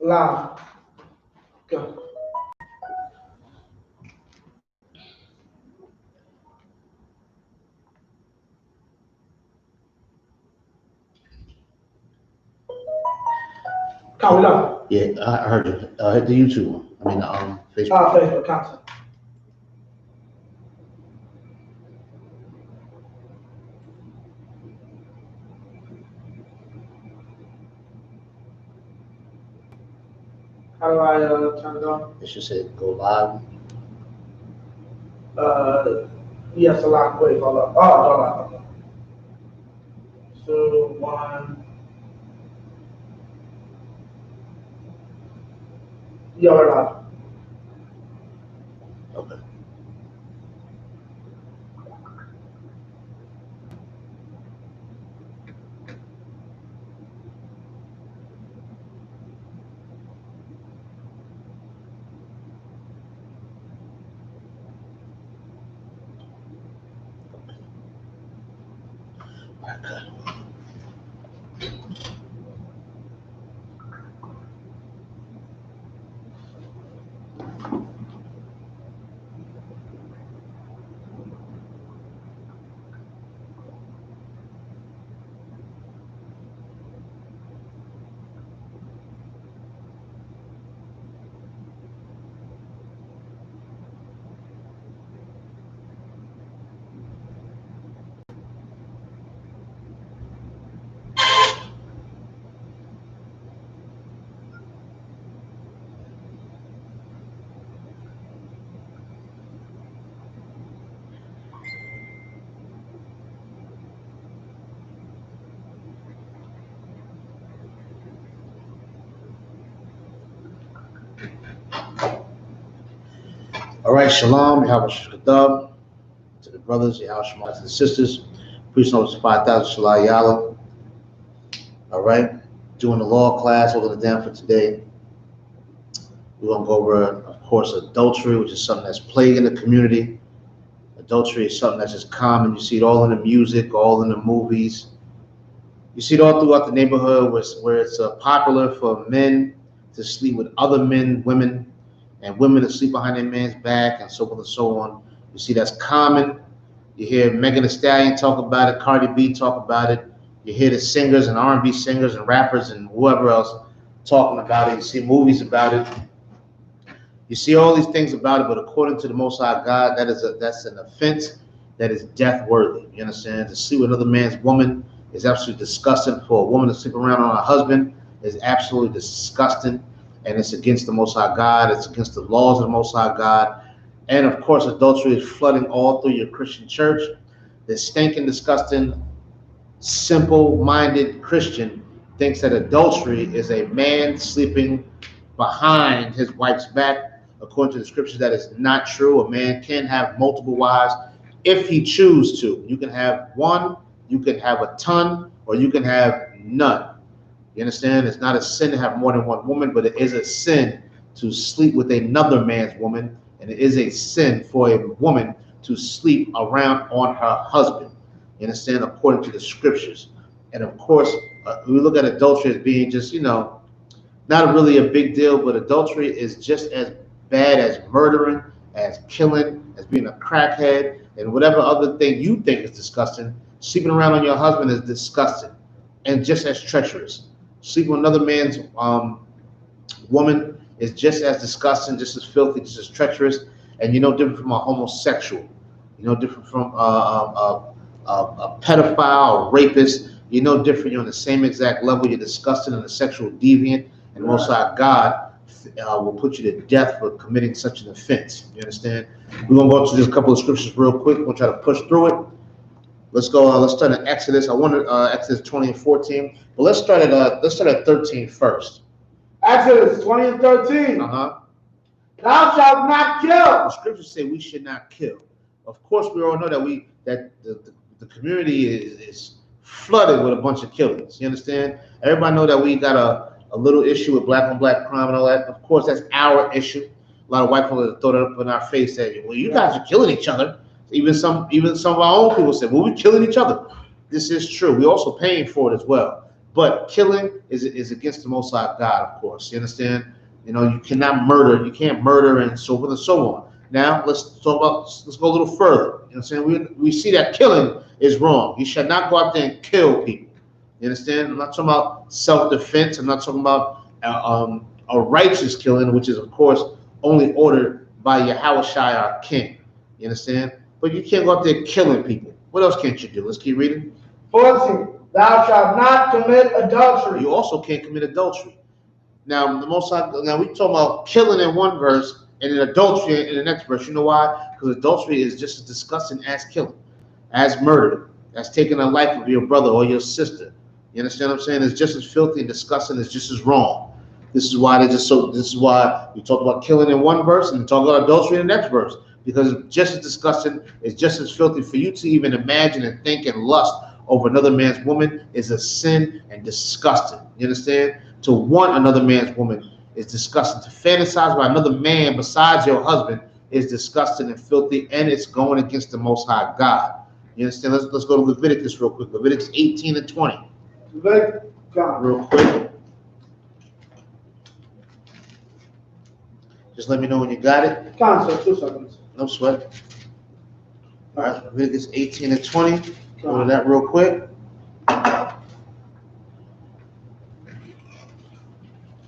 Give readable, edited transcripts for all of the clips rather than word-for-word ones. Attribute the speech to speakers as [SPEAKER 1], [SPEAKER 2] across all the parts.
[SPEAKER 1] Live. Go. Call it up.
[SPEAKER 2] Yeah, I heard you. Hit the YouTube one. I mean, Facebook.
[SPEAKER 1] Facebook content. How do I turn it on?
[SPEAKER 2] It should say go live.
[SPEAKER 1] Yes, a lot. Wait, hold up. Oh, hold on. 2, 1. Yeah, we're live.
[SPEAKER 2] Okay. Okay. All right, shalom, YAHANNA, to the brothers, YAHANNA, to the sisters. Priest notice 5,000 Shalai Yala. All right, doing the law class, holding it down for today. We're going to go over, of course, adultery, which is something that's plaguing the community. Adultery is something that's just common. You see it all in the music, all in the movies. You see it all throughout the neighborhood where it's popular for men to sleep with other men, women, and women to sleep behind their man's back, and so forth and so on. You see that's common. You hear Megan Thee Stallion talk about it, Cardi B talk about it. You hear the singers and R&B singers and rappers and whoever else talking about it. You see movies about it. You see all these things about it, but according to the Most High God, that's an offense that is death worthy. You understand? To sleep with another man's woman is absolutely disgusting. For a woman to sleep around on her husband is absolutely disgusting, and it's against the Most High God. It's against the laws of the Most High God. And of course, adultery is flooding all through your Christian church. The stinking, disgusting, simple-minded Christian thinks that adultery is a man sleeping behind his wife's back. According to the scriptures, that is not true. A man can have multiple wives if he chooses to. You can have one, you can have a ton, or you can have none. You understand? It's not a sin to have more than one woman, but it is a sin to sleep with another man's woman, and it is a sin for a woman to sleep around on her husband. You understand? According to the scriptures. And of course, we look at adultery as being just, not really a big deal, but adultery is just as bad as murdering, as killing, as being a crackhead, and whatever other thing you think is disgusting. Sleeping around on your husband is disgusting and just as treacherous. Sleeping with another man's woman is just as disgusting, just as filthy, just as treacherous, and different from a homosexual. Different from a pedophile or rapist. Different. You're on the same exact level. You're disgusting and a sexual deviant, and Most High God will put you to death for committing such an offense. You understand? We're gonna go through just a couple of scriptures real quick. We're gonna try to push through it. Let's go. Let's start in Exodus. I wanted Exodus 20 and 14, but let's start at 13 first.
[SPEAKER 1] Exodus 20 and 13. Thou shalt not kill.
[SPEAKER 2] The scriptures say we should not kill. Of course, we all know that the community is flooded with a bunch of killings. You understand? Everybody know that we got a little issue with black on black crime and all that. Of course, that's our issue. A lot of white people throw that up in our face that, well, you guys are killing each other. Even some of our own people say, well, we're killing each other. This is true. We're also paying for it as well. But killing is against the Most High God, of course. You understand? You know, you cannot murder. You can't murder and so forth and so on. Now, let's go a little further. You know what I'm saying? We see that killing is wrong. You should not go out there and kill people. You understand? I'm not talking about self-defense. I'm not talking about a righteous killing, which is, of course, only ordered by YAHANNA, our King. You understand? But you can't go out there killing people. What else can't you do? Let's keep reading.
[SPEAKER 1] 14. Thou shalt not commit adultery.
[SPEAKER 2] You also can't commit adultery. Now, we talk about killing in one verse and then adultery in the next verse. You know why? Because adultery is just as disgusting as killing, as murder, as taking the life of your brother or your sister. You understand what I'm saying? It's just as filthy and disgusting. It's just as wrong. This is why this is why we talk about killing in one verse and talk about adultery in the next verse, because it's just as disgusting. It's just as filthy. For you to even imagine and think and lust over another man's woman is a sin and disgusting. You understand? To want another man's woman is disgusting. To fantasize about another man besides your husband is disgusting and filthy, and it's going against the Most High God. You understand? Let's go to Leviticus real quick. Leviticus 18 and 20. Real quick. Just let me know when you got it.
[SPEAKER 1] Concept, 2 seconds.
[SPEAKER 2] No sweat. All right, Leviticus 18 and 20. Go to that real quick.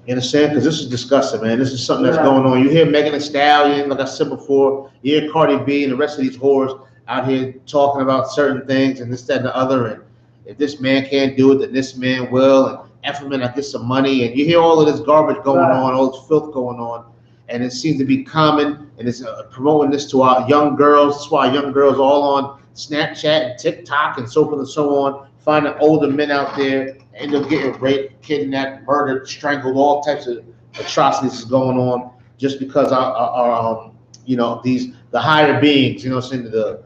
[SPEAKER 2] You understand? Because this is disgusting, man. This is something that's going on. You hear Megan Thee Stallion, like I said before. You hear Cardi B and the rest of these whores out here talking about certain things and this, that, and the other. And if this man can't do it, then this man will. And after man, I get some money. And you hear all of this garbage going on, all this filth going on. And it seems to be common. And it's promoting this to our young girls. That's why young girls all on Snapchat and TikTok and so forth and so on, finding older men out there, end up getting raped, kidnapped, murdered, strangled, all types of atrocities is going on just because our you know, the higher beings, you know, saying the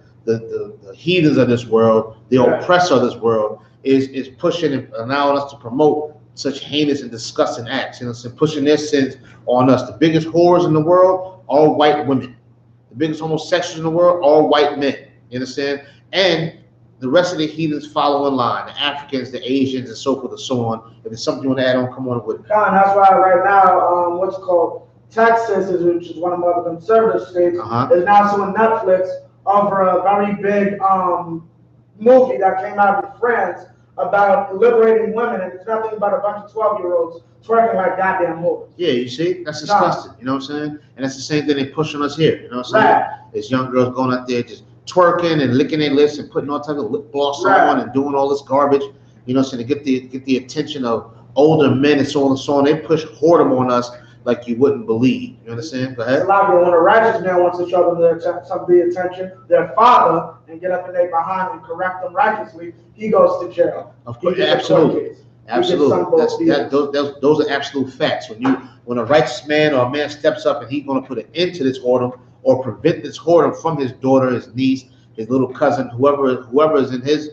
[SPEAKER 2] heathens of this world, the oppressor of this world is pushing and allowing us to promote such heinous and disgusting acts, you know, so pushing their sins on us. The biggest whores in the world are white women. The biggest homosexuals in the world are white men. You understand? And the rest of the heathens follow in line. The Africans, the Asians, and so forth and so on. If there's something you want to add on, come on with it.
[SPEAKER 1] Con, that's why right now, what's called Texas, which is one of the other conservative states, is now suing Netflix over a very big movie that came out in France about liberating women, and it's nothing but a bunch of 12-year-olds twerking like goddamn whores.
[SPEAKER 2] Yeah, you see? That's disgusting. You know what I'm saying? And that's the same thing they push on us here. You know what I'm saying? There's young girls going out there just twerking and licking their lips and putting all type of lip gloss on and doing all this garbage, you know, so to get the attention of older men and so on and so on. They push whoredom on us like you wouldn't believe. You understand? Go ahead.
[SPEAKER 1] A lot of people, when a righteous man wants to show them the attention, their father, and get up in their behind and correct them righteously, he goes to jail.
[SPEAKER 2] Of course, absolutely. Absolutely. Those are absolute facts. When a righteous man or a man steps up and he's going to put an end to this whoredom, or prevent this whoredom from his daughter, his niece, his little cousin, whoever is in his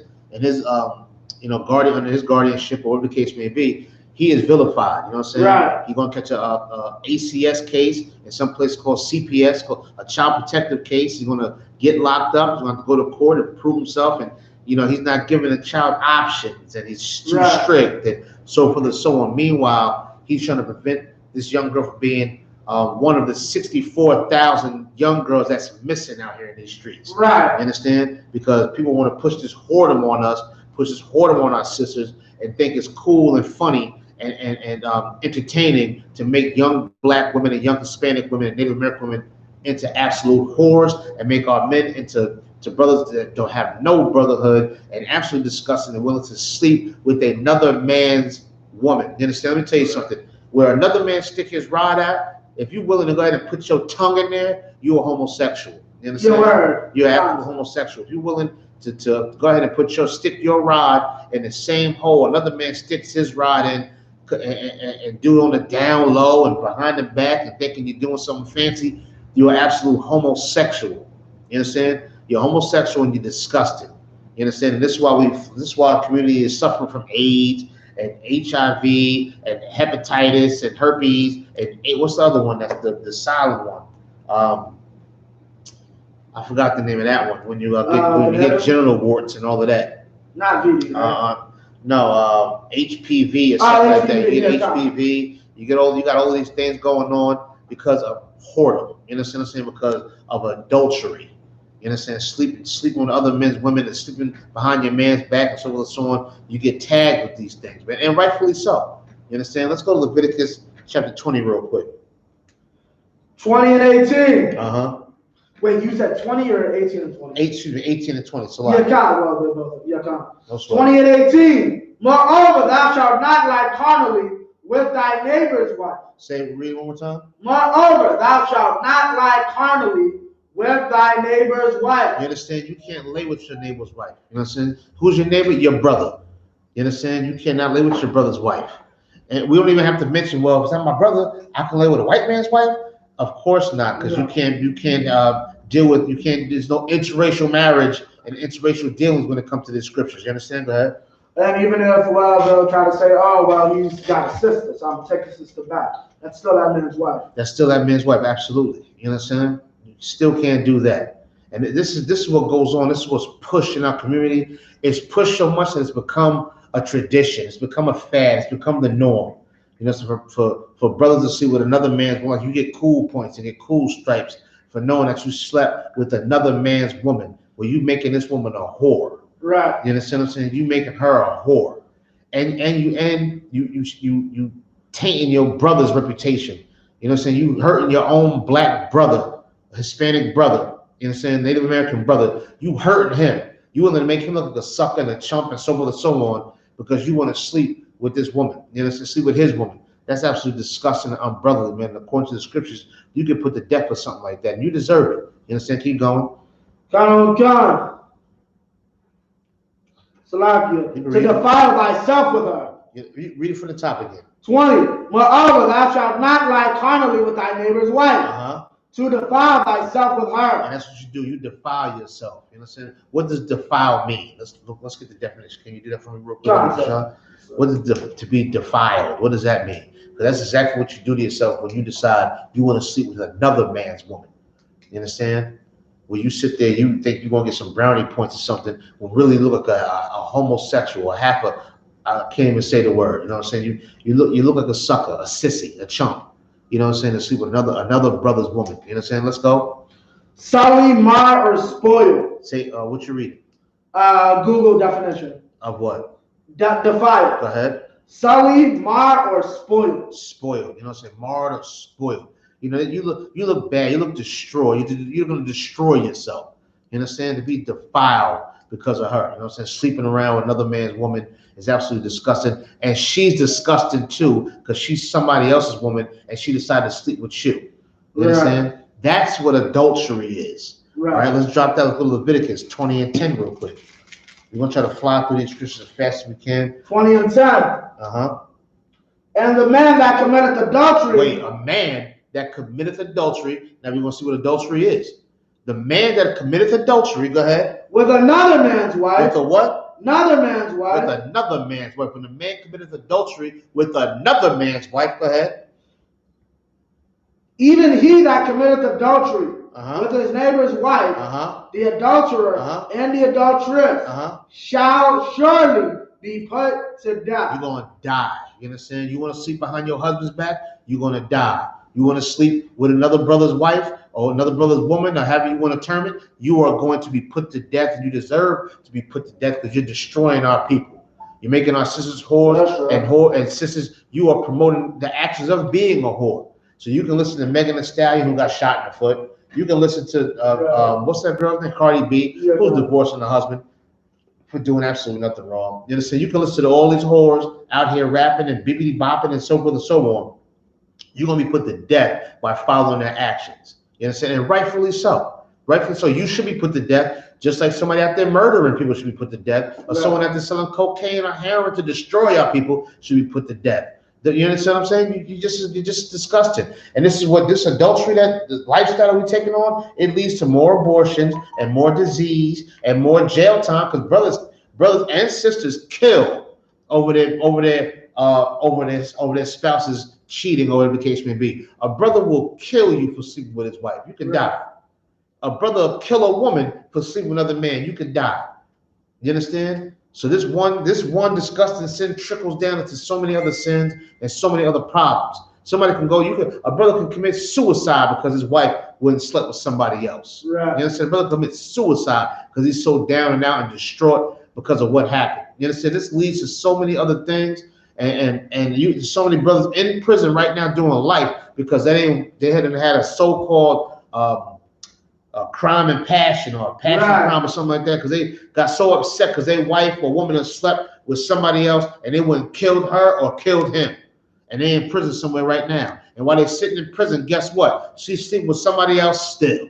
[SPEAKER 2] you know, guardian, under his guardianship, or whatever the case may be, he is vilified. You know what I'm saying?
[SPEAKER 1] Right.
[SPEAKER 2] He's gonna catch a ACS case in some place called CPS, called a child protective case. He's gonna get locked up. He's gonna have to go to court and prove himself. And you know, he's not giving the child options, and he's too strict, and so forth and so on. Meanwhile, he's trying to prevent this young girl from being one of the 64,000 young girls that's missing out here in these streets.
[SPEAKER 1] Right.
[SPEAKER 2] You understand? Because people want to push this whoredom on us, push this whoredom on our sisters, and think it's cool and funny and entertaining to make young black women and young Hispanic women and Native American women into absolute whores, and make our men into brothers that don't have no brotherhood, and absolutely disgusting and willing to sleep with another man's woman. You understand? Let me tell you something. Where another man stick his rod out, if you're willing to go ahead and put your tongue in there, you're a homosexual. You understand? You're absolutely homosexual. If you're willing to go ahead and stick your rod in the same hole another man sticks his rod in, and do it on the down low and behind the back and thinking you're doing something fancy, you're an absolute homosexual. You understand? You're homosexual and you're disgusting. You understand? And this is why our community is suffering from AIDS and HIV and hepatitis and herpes and what's the other one? That's the silent one. I forgot the name of that one. When you get genital warts and all of that.
[SPEAKER 1] Not VD.
[SPEAKER 2] No, HPV or something like that. You get
[SPEAKER 1] yeah,
[SPEAKER 2] HPV. You got all these things going on because of whoredom. You understand what I'm saying? Because of adultery. You understand? Sleeping with other men's women and sleeping behind your man's back and so on and so on. You get tagged with these things, man, and rightfully so. You understand? Let's go to Leviticus chapter 20 real quick.
[SPEAKER 1] 20 and 18.
[SPEAKER 2] Uh-huh.
[SPEAKER 1] Wait, you said 20 or 18 and 20?
[SPEAKER 2] 18 and 20. So
[SPEAKER 1] Yakan. 20 and 18. Moreover, thou shalt not lie carnally with thy neighbor's wife.
[SPEAKER 2] Read it one more time.
[SPEAKER 1] Moreover, thou shalt not lie carnally with thy neighbor's wife.
[SPEAKER 2] You understand? You can't lay with your neighbor's wife. You know what I'm saying? Who's your neighbor? Your brother. You understand? You cannot lay with your brother's wife. And we don't even have to mention, well, if it's not my brother, I can lay with a white man's wife? Of course not, because you can't deal with, there's no interracial marriage and interracial dealings when it comes to the scriptures. You understand? Go ahead.
[SPEAKER 1] And even if, well, they'll try to say, oh, well, he's got a sister, so I'm going to take the sister back. That's still that man's wife.
[SPEAKER 2] That's still that man's wife, absolutely. You understand? You still can't do that. And this is what goes on. This is what's pushed in our community. It's pushed so much that it's become a tradition. It's become a fad. It's become the norm. You know, so for brothers to sleep with another man's wife, you get cool points and get cool stripes for knowing that you slept with another man's woman. Well, you making this woman a whore.
[SPEAKER 1] Right.
[SPEAKER 2] You understand what I'm saying? You making her a whore, and you tainting your brother's reputation. You know what I'm saying? You hurting your own black brother, Hispanic brother. You know what I'm saying? Native American brother. You hurting him. You want to make him look like a sucker and a chump and so on and so on because you want to sleep with this woman. You know, sleep with his woman. That's absolutely disgusting and unbrotherly, man. According to the scriptures, you could put to death for something like that, and you deserve it. You understand? Keep going.
[SPEAKER 1] God. Salakia, to defile thyself with her.
[SPEAKER 2] Read it from the top again.
[SPEAKER 1] 20. Moreover, thou shalt not lie carnally with thy neighbor's wife.
[SPEAKER 2] Uh-huh.
[SPEAKER 1] To defile thyself with her.
[SPEAKER 2] And that's what you do. You defile yourself. You know what I'm saying? What does defile mean? Let's get the definition. Can you do that for me real quick, Sean? What is to be defiled? What does that mean? Because that's exactly what you do to yourself when you decide you want to sleep with another man's woman. You understand? When you sit there, you think you're gonna get some brownie points or something, when really you look like a homosexual, I can't even say the word. You know what I'm saying? You look like a sucker, a sissy, a chump. You know what I'm saying? To sleep with another brother's woman. You know what I'm saying? Let's go.
[SPEAKER 1] Sully, mar, or spoil.
[SPEAKER 2] Say what you reading?
[SPEAKER 1] Google definition.
[SPEAKER 2] Of what?
[SPEAKER 1] Defile.
[SPEAKER 2] Go ahead.
[SPEAKER 1] Sully, mar, or spoil.
[SPEAKER 2] Spoiled. You know what I'm saying? Marred or spoiled. You know, you look bad. You look destroyed. You're going to destroy yourself. You understand? To be defiled because of her. You know what I'm saying? Sleeping around with another man's woman is absolutely disgusting. And she's disgusting too because she's somebody else's woman and she decided to sleep with you. You understand? That's what adultery is. Right. All right, let's drop that. Let's go to Leviticus 20 and 10 real quick. We're going to try to fly through these scriptures as fast as we can.
[SPEAKER 1] 20 and 10.
[SPEAKER 2] Uh-huh.
[SPEAKER 1] And the man that committeth adultery.
[SPEAKER 2] Wait, a man that committeth adultery. Now we're going to see what adultery is. The man that committeth adultery, go ahead.
[SPEAKER 1] With another man's wife.
[SPEAKER 2] With a what?
[SPEAKER 1] Another man's wife.
[SPEAKER 2] With another man's wife. When a man committeth adultery with another man's wife, go ahead.
[SPEAKER 1] Even he that committeth adultery with his neighbor's wife, the adulterer and the adulteress shall surely be put to death.
[SPEAKER 2] You're going to die. You understand? You want to sleep behind your husband's back, you're going to die. You want to sleep with another brother's wife or another brother's woman or however you want to term it, you are going to be put to death, and you deserve to be put to death because you're destroying our people. You're making our sisters whores and sisters. You are promoting the actions of being a whore. So you can listen to Megan Thee Stallion, who got shot in the foot. You can listen to what's that girl's name? Cardi B, who's divorcing her husband for doing absolutely nothing wrong. You understand? You can listen to all these whores out here rapping and bibbity bopping and so forth and so on. You're gonna be put to death by following their actions. You understand? And rightfully so. Rightfully so. You should be put to death, just like somebody out there murdering people should be put to death, or someone out there selling cocaine or heroin to destroy our people should be put to death. You understand what I'm saying? You're just disgusting. And this is what this adultery, that the lifestyle we're taking on, it leads to more abortions and more disease and more jail time because brothers and sisters kill over their spouses cheating or whatever the case may be. A brother will kill you for sleeping with his wife. You can die. A brother will kill a woman for sleeping with another man. You can die. You understand? So this one disgusting sin trickles down into so many other sins and so many other problems. Somebody can go, a brother can commit suicide because his wife wouldn't sleep with somebody else.
[SPEAKER 1] Right.
[SPEAKER 2] You understand? A brother commits suicide because he's so down and out and distraught because of what happened. You understand? This leads to so many other things, and so many brothers in prison right now doing life because they hadn't had a so-called crime and passion or a passion crime or something like that because they got so upset because their wife or woman had slept with somebody else and they wouldn't killed her or killed him. And they're in prison somewhere right now. And while they're sitting in prison, guess what? She's sleeping with somebody else still.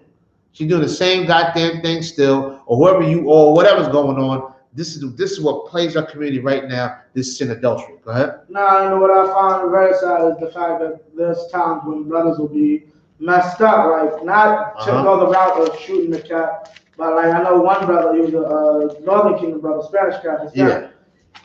[SPEAKER 2] She's doing the same goddamn thing still, or whatever's going on. This is what plagues our community right now, this sin adultery. Go ahead.
[SPEAKER 1] Now, you know what I find very sad is the fact that there's times when brothers will be messed up, like not to go the route of shooting the cat, but like I know one brother, he was a Northern Kingdom brother, Spanish cat.
[SPEAKER 2] Yeah.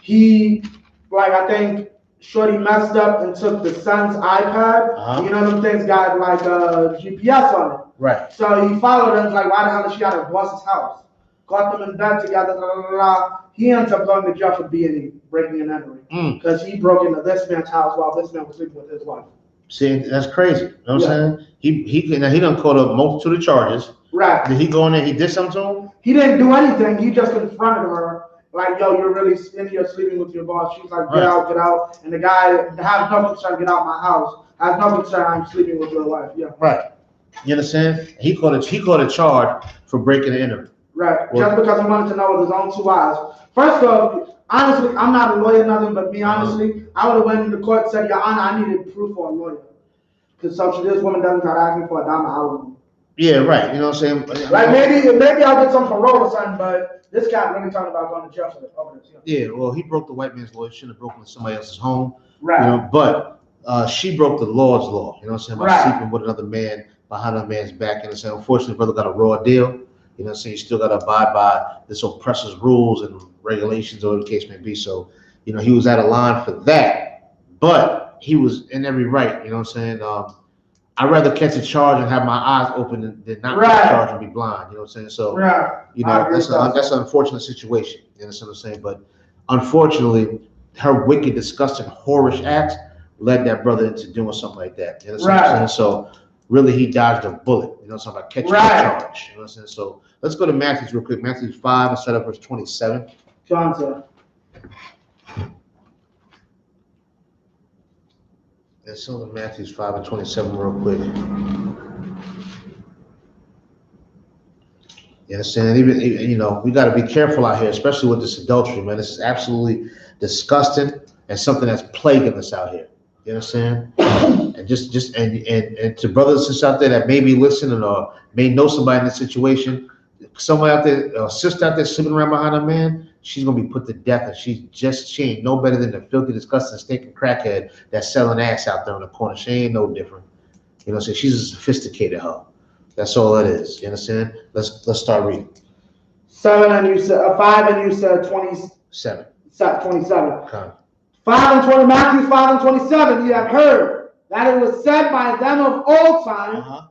[SPEAKER 1] He, like I think, Shorty messed up and took the son's iPad. You know them things got like GPS on it.
[SPEAKER 2] Right.
[SPEAKER 1] So he followed them, like, why the hell did she got to boss's house? Got them in bed together. Blah, blah, blah. He ends up going to jail for breaking and entering because he broke into this man's house while this man was sleeping with his wife.
[SPEAKER 2] See, that's crazy. You know what I'm saying? He done caught a multitude of charges.
[SPEAKER 1] Right.
[SPEAKER 2] Did he go in there? He did something to him?
[SPEAKER 1] He didn't do anything. He just confronted her. Like, yo, you're really in here sleeping with your boss. She's like, get out, get out. And the guy has no concern, get out my house. Has no concern, I'm sleeping with your wife. Yeah.
[SPEAKER 2] Right. You understand? He caught a charge for breaking and entering.
[SPEAKER 1] Right. Just because he wanted to know with his own 2 eyes. First off, honestly, I'm not a lawyer, nothing, but me, honestly, I would have went into court and said, Your Honor, I needed proof for a lawyer. Because this woman doesn't try to ask me for a dime an hour.
[SPEAKER 2] Yeah, right. You know what I'm saying?
[SPEAKER 1] Like maybe I'll get some parole or something, but this guy really talking about going to jail for this.
[SPEAKER 2] Yeah, well, he broke the white man's law. He shouldn't have broken somebody else's home.
[SPEAKER 1] Right.
[SPEAKER 2] You know, but she broke the Lord's law. You know what I'm saying? By sleeping with another man behind a man's back. You know what I'm saying? Unfortunately, brother got a raw deal. You know what I'm saying? You still got to abide by this oppressor's rules and regulations, or whatever the case may be. So, you know, he was out of line for that, but he was in every right. You know what I'm saying? I'd rather catch a charge and have my eyes open than not catch a charge and be blind. You know what I'm saying? So, you know, that's an unfortunate situation. You understand what I'm saying? But unfortunately, her wicked, disgusting, whorish acts led that brother into doing something like that. You understand what I'm saying? So, really, he dodged a bullet. You know what I'm saying? By catching a charge. You know what I'm saying? So, let's go to Matthew real quick. Matthew 5 and start at verse 27.
[SPEAKER 1] John, sir.
[SPEAKER 2] Let's go to Matthew 5 and 27 real quick. You understand? Even you know, we got to be careful out here, especially with this adultery, man. This is absolutely disgusting and something that's plaguing us out here. You understand? And just to brothers and sisters out there that may be listening or may know somebody in this situation, someone out there, a sister out there sleeping around behind a man, she's gonna be put to death, and she ain't no better than the filthy, disgusting, stinking crackhead that's selling ass out there in the corner. She ain't no different. You know, so she's a sophisticated hoe. That's all it is. You understand? Let's start reading.
[SPEAKER 1] 7 and you said 5 and you said 27. 27.
[SPEAKER 2] Okay.
[SPEAKER 1] 5 and 20. Matthew 5 and 27. You have heard that it was said by them of old time,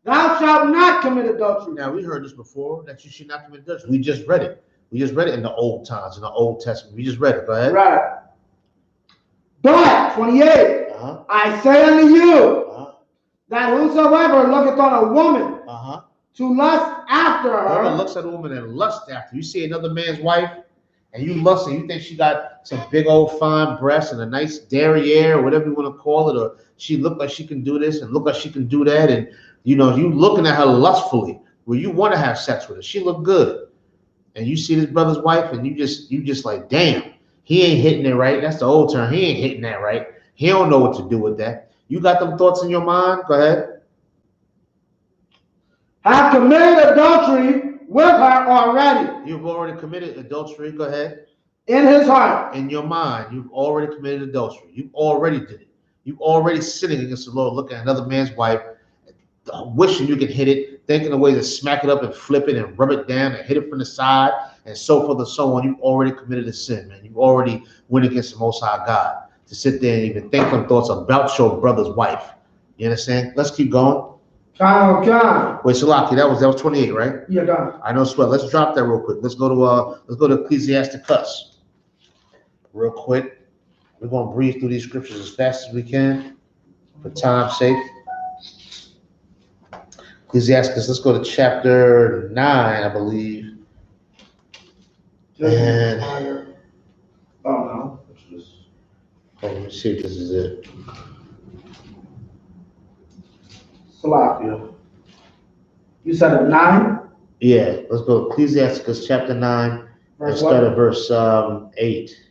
[SPEAKER 1] Thou shalt not commit adultery.
[SPEAKER 2] Now we heard this before, that you should not commit adultery. We just read it. We just read it in the old times, in the Old Testament. We just read it. Go ahead.
[SPEAKER 1] Right. But 28. I say unto you that whosoever looketh on a woman to lust after her.
[SPEAKER 2] Whoever looks at a woman and lust after, you see another man's wife and you lust and you think she got some big old fine breasts and a nice derriere or whatever you want to call it, or she look like she can do this and look like she can do that, and you know, you looking at her lustfully where you want to have sex with her. She look good. And you see this brother's wife and you just like, damn, he ain't hitting it right. That's the old term. He ain't hitting that right. He don't know what to do with that. You got them thoughts in your mind? Go ahead.
[SPEAKER 1] Have committed adultery with her already.
[SPEAKER 2] You've already committed adultery. Go ahead.
[SPEAKER 1] In his heart.
[SPEAKER 2] In your mind, you've already committed adultery. You already did it. You already sinning against the Lord, looking at another man's wife, wishing you could hit it, thinking of ways to smack it up and flip it and rub it down and hit it from the side and so forth and so on. You've already committed a sin, man. You've already went against the Most High God to sit there and even think them thoughts about your brother's wife. You understand? Let's keep going.
[SPEAKER 1] Con.
[SPEAKER 2] Wait, Shalaki, that was 28, right?
[SPEAKER 1] Yeah, done.
[SPEAKER 2] I know, sweat. Let's drop that real quick. Let's go to Ecclesiasticus real quick. We're gonna breeze through these scriptures as fast as we can for time's sake. Ecclesiasticus, let's go to chapter 9, I believe. And
[SPEAKER 1] no.
[SPEAKER 2] let me see if this is it.
[SPEAKER 1] Salakia. You said at 9?
[SPEAKER 2] Yeah, let's go to Ecclesiasticus chapter 9 and start at verse 8.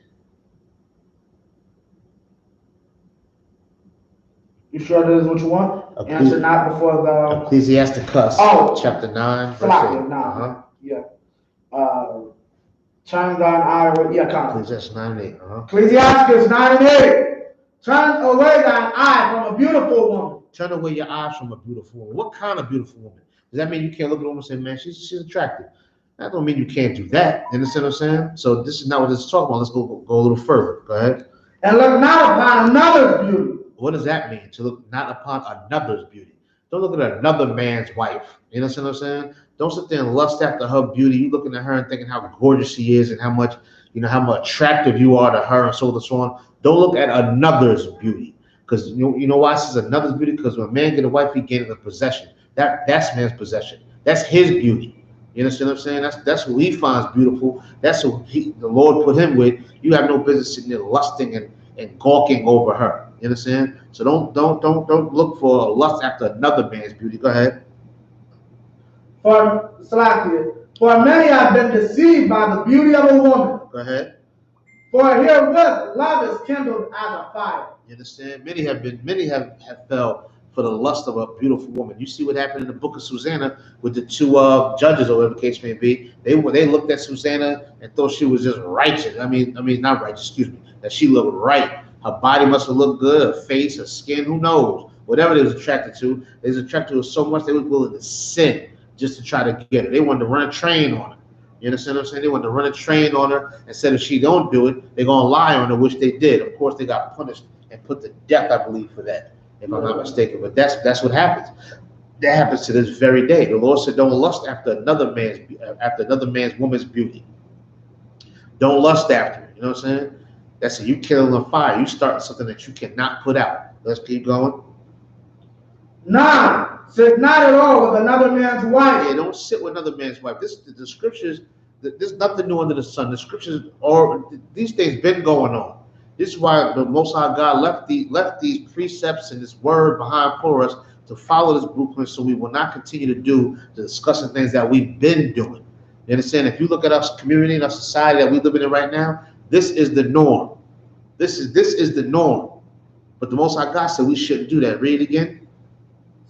[SPEAKER 1] You sure that is what you want? Answer not before the
[SPEAKER 2] Ecclesiasticus chapter 9, verse 8.
[SPEAKER 1] Yeah. Turn thine eye away. Yeah, come.
[SPEAKER 2] Ecclesiasticus 9 and 8.
[SPEAKER 1] Ecclesiasticus 9 and 8. Turn away thine eye from a beautiful woman.
[SPEAKER 2] Turn away your eyes from a beautiful woman. What kind of beautiful woman? Does that mean you can't look at a woman and say, man, she's attractive? That don't mean you can't do that. You understand what I'm saying? So this is not what this is talking about. Let's go a little further. Go ahead.
[SPEAKER 1] And look not upon another's beauty.
[SPEAKER 2] What does that mean? To look not upon another's beauty. Don't look at another man's wife. You understand what I'm saying? Don't sit there and lust after her beauty. You looking at her and thinking how gorgeous she is and how much attractive you are to her and so on. Don't look at another's beauty. Because you know why this is another's beauty? Because when a man get a wife, he gains a possession. That's man's possession. That's his beauty. You understand what I'm saying? That's who he finds beautiful. That's who the Lord put him with. You have no business sitting there lusting and gawking over her. You understand? So don't look for lust after another man's beauty. Go ahead.
[SPEAKER 1] For many have been deceived by the beauty of a woman.
[SPEAKER 2] Go ahead.
[SPEAKER 1] For herewith love is kindled as a fire.
[SPEAKER 2] You understand? Many have fell for the lust of a beautiful woman. You see what happened in the book of Susanna with the two judges, or whatever the case may be. They looked at Susanna and thought she was just righteous. I mean not righteous. Excuse me. That she looked right. Her body must have looked good. Her face, her skin. Who knows? Whatever they was attracted to, they was attracted to her so much they was willing to sin just to try to get her. They wanted to run a train on her. You understand what I'm saying? They wanted to run a train on her and said if she don't do it, they're gonna lie on her, which they did. Of course, they got punished and put to death, I believe, for that, if I'm not mistaken. But that's what happens. That happens to this very day. The Lord said, "Don't lust after another man's woman's beauty. Don't lust after it." You know what I'm saying? That's it. You killing a fire. You starting something that you cannot put out. Let's keep going.
[SPEAKER 1] 9. Sit not at all with another man's wife.
[SPEAKER 2] Yeah, don't sit with another man's wife. The scriptures. There's nothing new under the sun. The scriptures are these things been going on. This is why the Most High God left these precepts and this word behind for us to follow this blueprint, so we will not continue to do the discussing things that we've been doing. You understand? If you look at our community and our society that we live in right now, this is the norm. This is the norm. But the Most High God said we shouldn't do that. Read it again.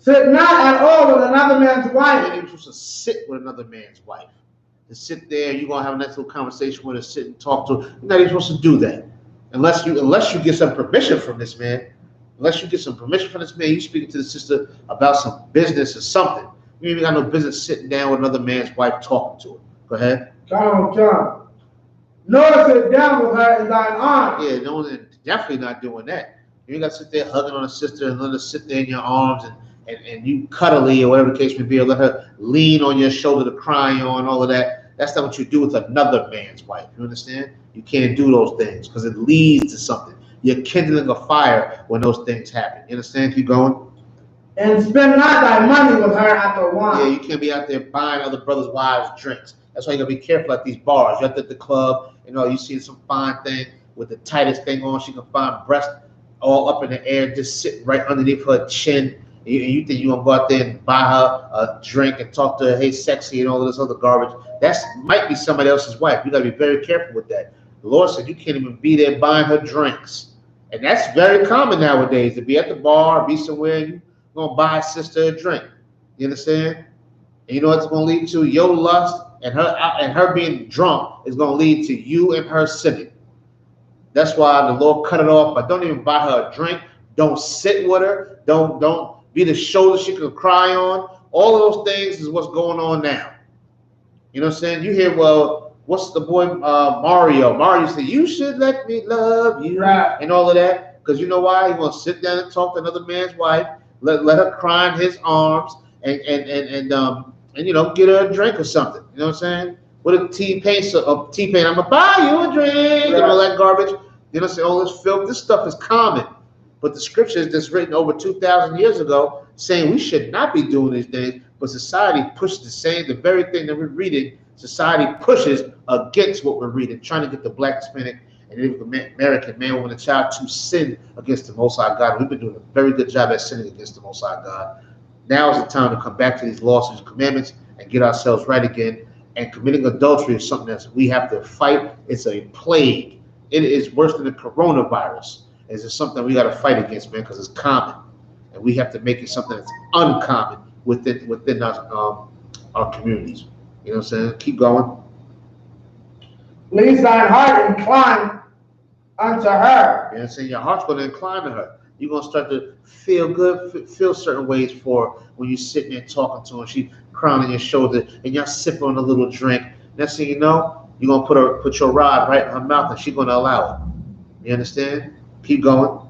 [SPEAKER 1] Sit not at all with another man's wife.
[SPEAKER 2] You're supposed to sit with another man's wife. To sit there, you're gonna have a nice little conversation with her, sit and talk to her. You're not even supposed to do that. Unless you get some permission from this man. Unless you get some permission from this man, you speaking to the sister about some business or something. You ain't got no business sitting down with another man's wife talking to her. Go ahead.
[SPEAKER 1] Come. Nor sit down with her in thine arms.
[SPEAKER 2] Yeah, no, definitely not doing that. You ain't got to sit there hugging on a sister and let her sit there in your arms and you cuddly or whatever the case may be, or let her lean on your shoulder to cry on, all of that. That's not what you do with another man's wife. You understand? You can't do those things because it leads to something. You're kindling a fire when those things happen. You understand? Keep going.
[SPEAKER 1] And spend not thy money with her after wine.
[SPEAKER 2] Yeah, you can't be out there buying other brothers' wives drinks. That's why you gotta be careful at these bars. You're at the club, you see some fine thing with the tightest thing on. She can find breast all up in the air, just sitting right underneath her chin. And you think you're gonna go out there and buy her a drink and talk to her, hey, sexy, and all of this other garbage. That might be somebody else's wife. You gotta be very careful with that. The Lord said you can't even be there buying her drinks. And that's very common nowadays, to be at the bar, be somewhere, and you're gonna buy a sister a drink. You understand? And you know what it's gonna lead to? Your lust and her being drunk is gonna lead to you and her sinning. That's why the Lord cut it off. But don't even buy her a drink. Don't sit with her. Don't be the shoulder she could cry on. All of those things is what's going on now. You know what I'm saying? You hear, well, what's the boy Mario? Mario said, you should let me love you, right, and all of that. Because you know why? He's gonna sit down and talk to another man's wife, let her cry in his arms, and you know, get her a drink or something. You know what I'm saying? With a T-Pain, I'm gonna buy you a drink and all that garbage. You know, say all this filth. This stuff is common, but the scriptures that's written over 2,000 years ago saying we should not be doing these things. But society pushes the very thing that we're reading. Society pushes against what we're reading, trying to get the Black, Hispanic, and Native American man, woman, and child to sin against the Most High God. We've been doing a very good job at sinning against the Most High God. Now is the time to come back to these laws and commandments and get ourselves right again. And committing adultery is something that we have to fight. It's a plague. It is worse than the coronavirus. It's something we got to fight against, man, because it's common, and we have to make it something that's uncommon within our communities. You know what I'm saying? Keep going.
[SPEAKER 1] Least thine heart incline unto her.
[SPEAKER 2] You know what I'm saying? Your heart's going to incline to her. You're going to start to feel good, feel certain ways for her when you're sitting there talking to her. She crying on your shoulder, and y'all sipping on a little drink. Next thing you know, you're going to put your rod right in her mouth, and she's going to allow it. You understand? Keep going.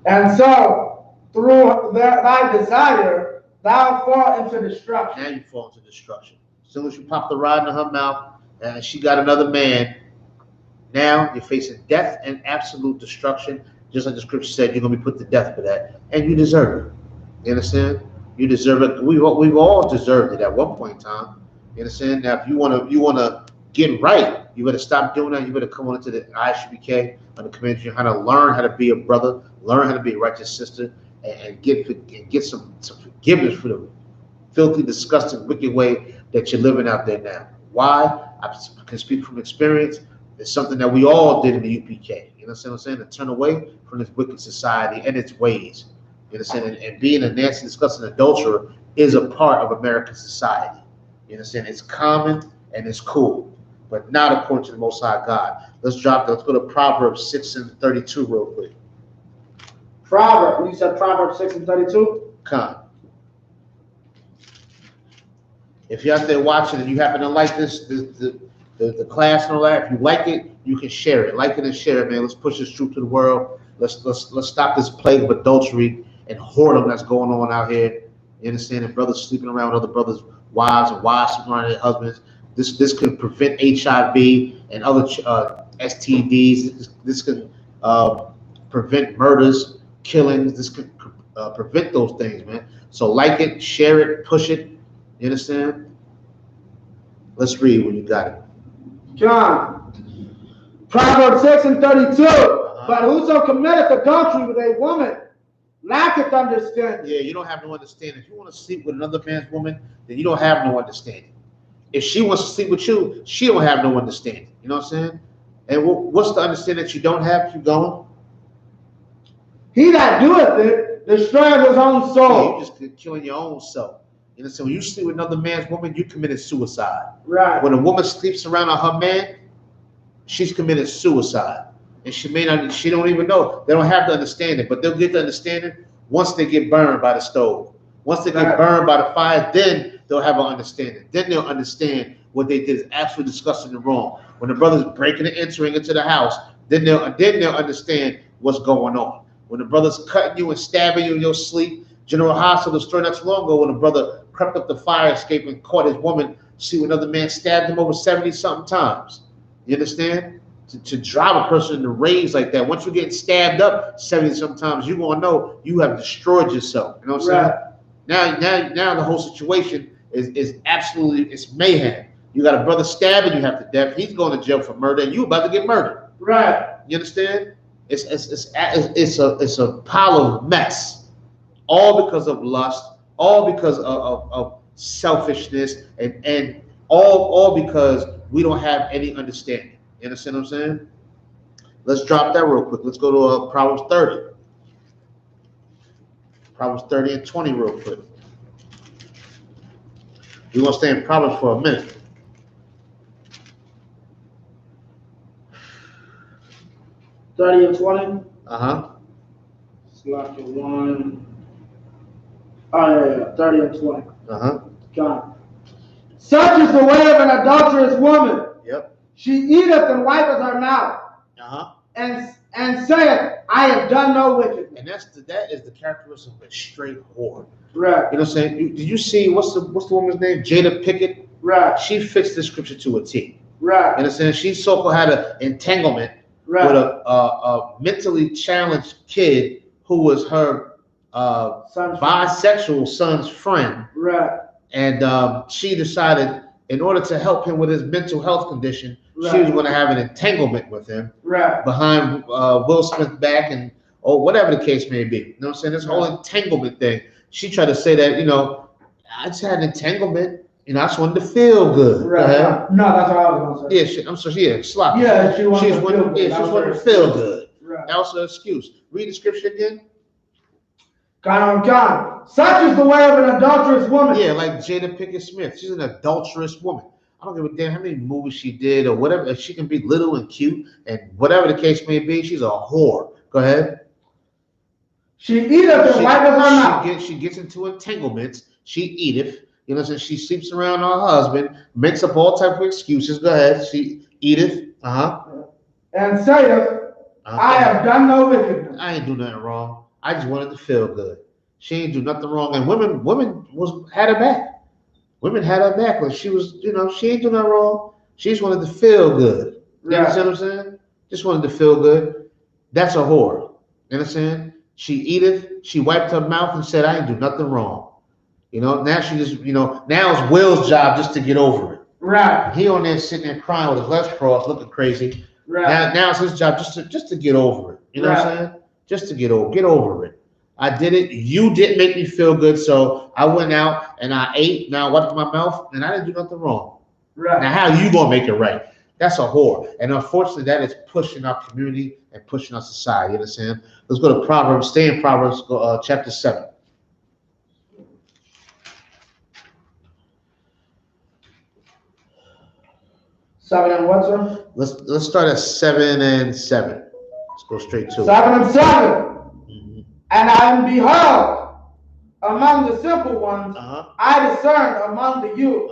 [SPEAKER 1] And so, through thy desire, thou fall into destruction.
[SPEAKER 2] Now you fall into destruction. As soon as you pop the rod in her mouth, and she got another man, now you're facing death and absolute destruction. Just like the scripture said, you're going to be put to death for that. And you deserve it. You understand? You deserve it. We've all deserved it at one point in time. You understand? Now, if you want to get right, you better stop doing that. You better come on into the I.S.U.P.K. on the community, how to learn how to be a brother, learn how to be a righteous sister, and get some forgiveness for the filthy, disgusting, wicked way that you're living out there now. Why? I can speak from experience. It's something that we all did in the UPK. You know what I'm saying? To turn away from this wicked society and its ways. You understand? And being a nasty, disgusting adulterer is a part of American society. You understand? It's common and it's cool, but not according to the Most High God. Let's go to Proverbs 6:32 real quick.
[SPEAKER 1] You said Proverbs 6:32?
[SPEAKER 2] Come. If you're out there watching and you happen to like the class and all that, if you like it, you can share it. Like it and share it, man. Let's push this truth to the world. Let's stop this plague of adultery and whoredom that's going on out here. You understand? And brothers sleeping around with other brothers' wives and wives sleeping around their husbands. This could prevent HIV and other STDs. This could prevent murders, killings. This could prevent those things, man. So like it, share it, push it. You understand? Let's read when you got it.
[SPEAKER 1] John, Proverbs 6:32. But whoso committeth adultery with a woman lacketh understanding.
[SPEAKER 2] Yeah, you don't have no understanding. If you want to sleep with another man's woman, then you don't have no understanding. If she wants to sleep with you, she don't have no understanding. You know what I'm saying? And what's the understanding that you don't have? Keep going.
[SPEAKER 1] He that doeth it destroyeth his own soul.
[SPEAKER 2] Yeah, you're just killing your own self. You know, so when you sleep with another man's woman, you committed suicide.
[SPEAKER 1] Right.
[SPEAKER 2] When a woman sleeps around her man, she's committed suicide. And she don't even know. They don't have the understanding, but they'll get the understanding once they get burned by the stove. Once they get burned by the fire, then they'll have an understanding. Then they'll understand what they did is absolutely disgusting and wrong. When the brother's breaking and entering into the house, then they'll understand what's going on. When the brother's cutting you and stabbing you in your sleep, General Hospital story not too long ago when a brother crept up the fire escape and caught his woman, see another man stabbed him over 70-something times. You understand? To drive a person into rage like that, once you get stabbed up 70-something times, you're gonna know you have destroyed yourself. You know what I'm saying? Now the whole situation is absolutely, it's mayhem. You got a brother stabbing you half to death. He's going to jail for murder, and you about to get murdered.
[SPEAKER 1] Right.
[SPEAKER 2] You understand? It's a pile of mess. All because of lust, all because of selfishness, and all because we don't have any understanding. You understand what I'm saying? Let's drop that real quick. Let's go to Proverbs 30. Proverbs 30 and 20 real quick. We're going to stay in Proverbs for a minute.
[SPEAKER 1] $30 and 20?
[SPEAKER 2] Uh-huh.
[SPEAKER 1] Select one. Oh, yeah, 30 and 20.
[SPEAKER 2] Uh-huh.
[SPEAKER 1] John. Such is the way of an adulterous woman.
[SPEAKER 2] Yep.
[SPEAKER 1] She eateth and wipeth her mouth.
[SPEAKER 2] Uh-huh.
[SPEAKER 1] And and saith, I have done no wickedness.
[SPEAKER 2] And that is the characteristic of a straight whore.
[SPEAKER 1] Right.
[SPEAKER 2] You know what I'm saying? Did you see what's the woman's name? Jada Pickett.
[SPEAKER 1] Right.
[SPEAKER 2] She fixed the scripture to a T.
[SPEAKER 1] Right.
[SPEAKER 2] You know what I'm saying? She so-called had an entanglement with a mentally challenged kid who was her bisexual son's friend.
[SPEAKER 1] Right.
[SPEAKER 2] And she decided, in order to help him with his mental health condition, she was going to have an entanglement with him behind Will Smith's back or whatever the case may be. You know what I'm saying? This whole entanglement thing. She tried to say that, you know, I just had an entanglement. You know, I just wanted to feel good.
[SPEAKER 1] Right. No, that's what I was going to say.
[SPEAKER 2] Yeah, I'm sorry. Yeah, sloppy.
[SPEAKER 1] Yeah, she wanted to feel good.
[SPEAKER 2] Yeah, she just wanted to feel good.
[SPEAKER 1] Right.
[SPEAKER 2] That was her excuse. Read the scripture again.
[SPEAKER 1] God. Such is the way of an adulterous woman.
[SPEAKER 2] Yeah, like Jada Pinkett Smith. She's an adulterous woman. I don't give a damn how many movies she did or whatever. If she can be little and cute and whatever the case may be, she's a whore. Go ahead.
[SPEAKER 1] She eateth and wipeth her mouth.
[SPEAKER 2] She gets into entanglements. She eateth. You know what I'm saying? She sleeps around her husband, makes up all type of excuses. Go ahead. She eateth.
[SPEAKER 1] And saith, I have done no wickedness.
[SPEAKER 2] I ain't do nothing wrong. I just wanted to feel good. She ain't do nothing wrong. And women had her back. Women had her back, but she was, you know, she ain't do nothing wrong. She just wanted to feel good. You understand what I'm saying? Just wanted to feel good. That's a whore. You understand? She eateth. She wiped her mouth and said, I ain't do nothing wrong. You know, now she just, you know, now it's Will's job just to get over it.
[SPEAKER 1] Right.
[SPEAKER 2] He on there sitting there crying with his legs crossed, looking crazy. Right. Now it's his job just to get over it. You know what I'm saying? Just to get over it. I did it. You didn't make me feel good, so I went out and I ate. Now I wiped my mouth, and I didn't do nothing wrong. Right. Now how you gonna make it right? That's a whore, and unfortunately, that is pushing our community and pushing our society. You understand? Let's go to Proverbs. Stay in Proverbs, chapter 7.
[SPEAKER 1] Seven and what, sir?
[SPEAKER 2] Let's start at 7 and 7. Let's go straight to it.
[SPEAKER 1] 7 and 7. And I beheld among the simple ones, I discerned among the youth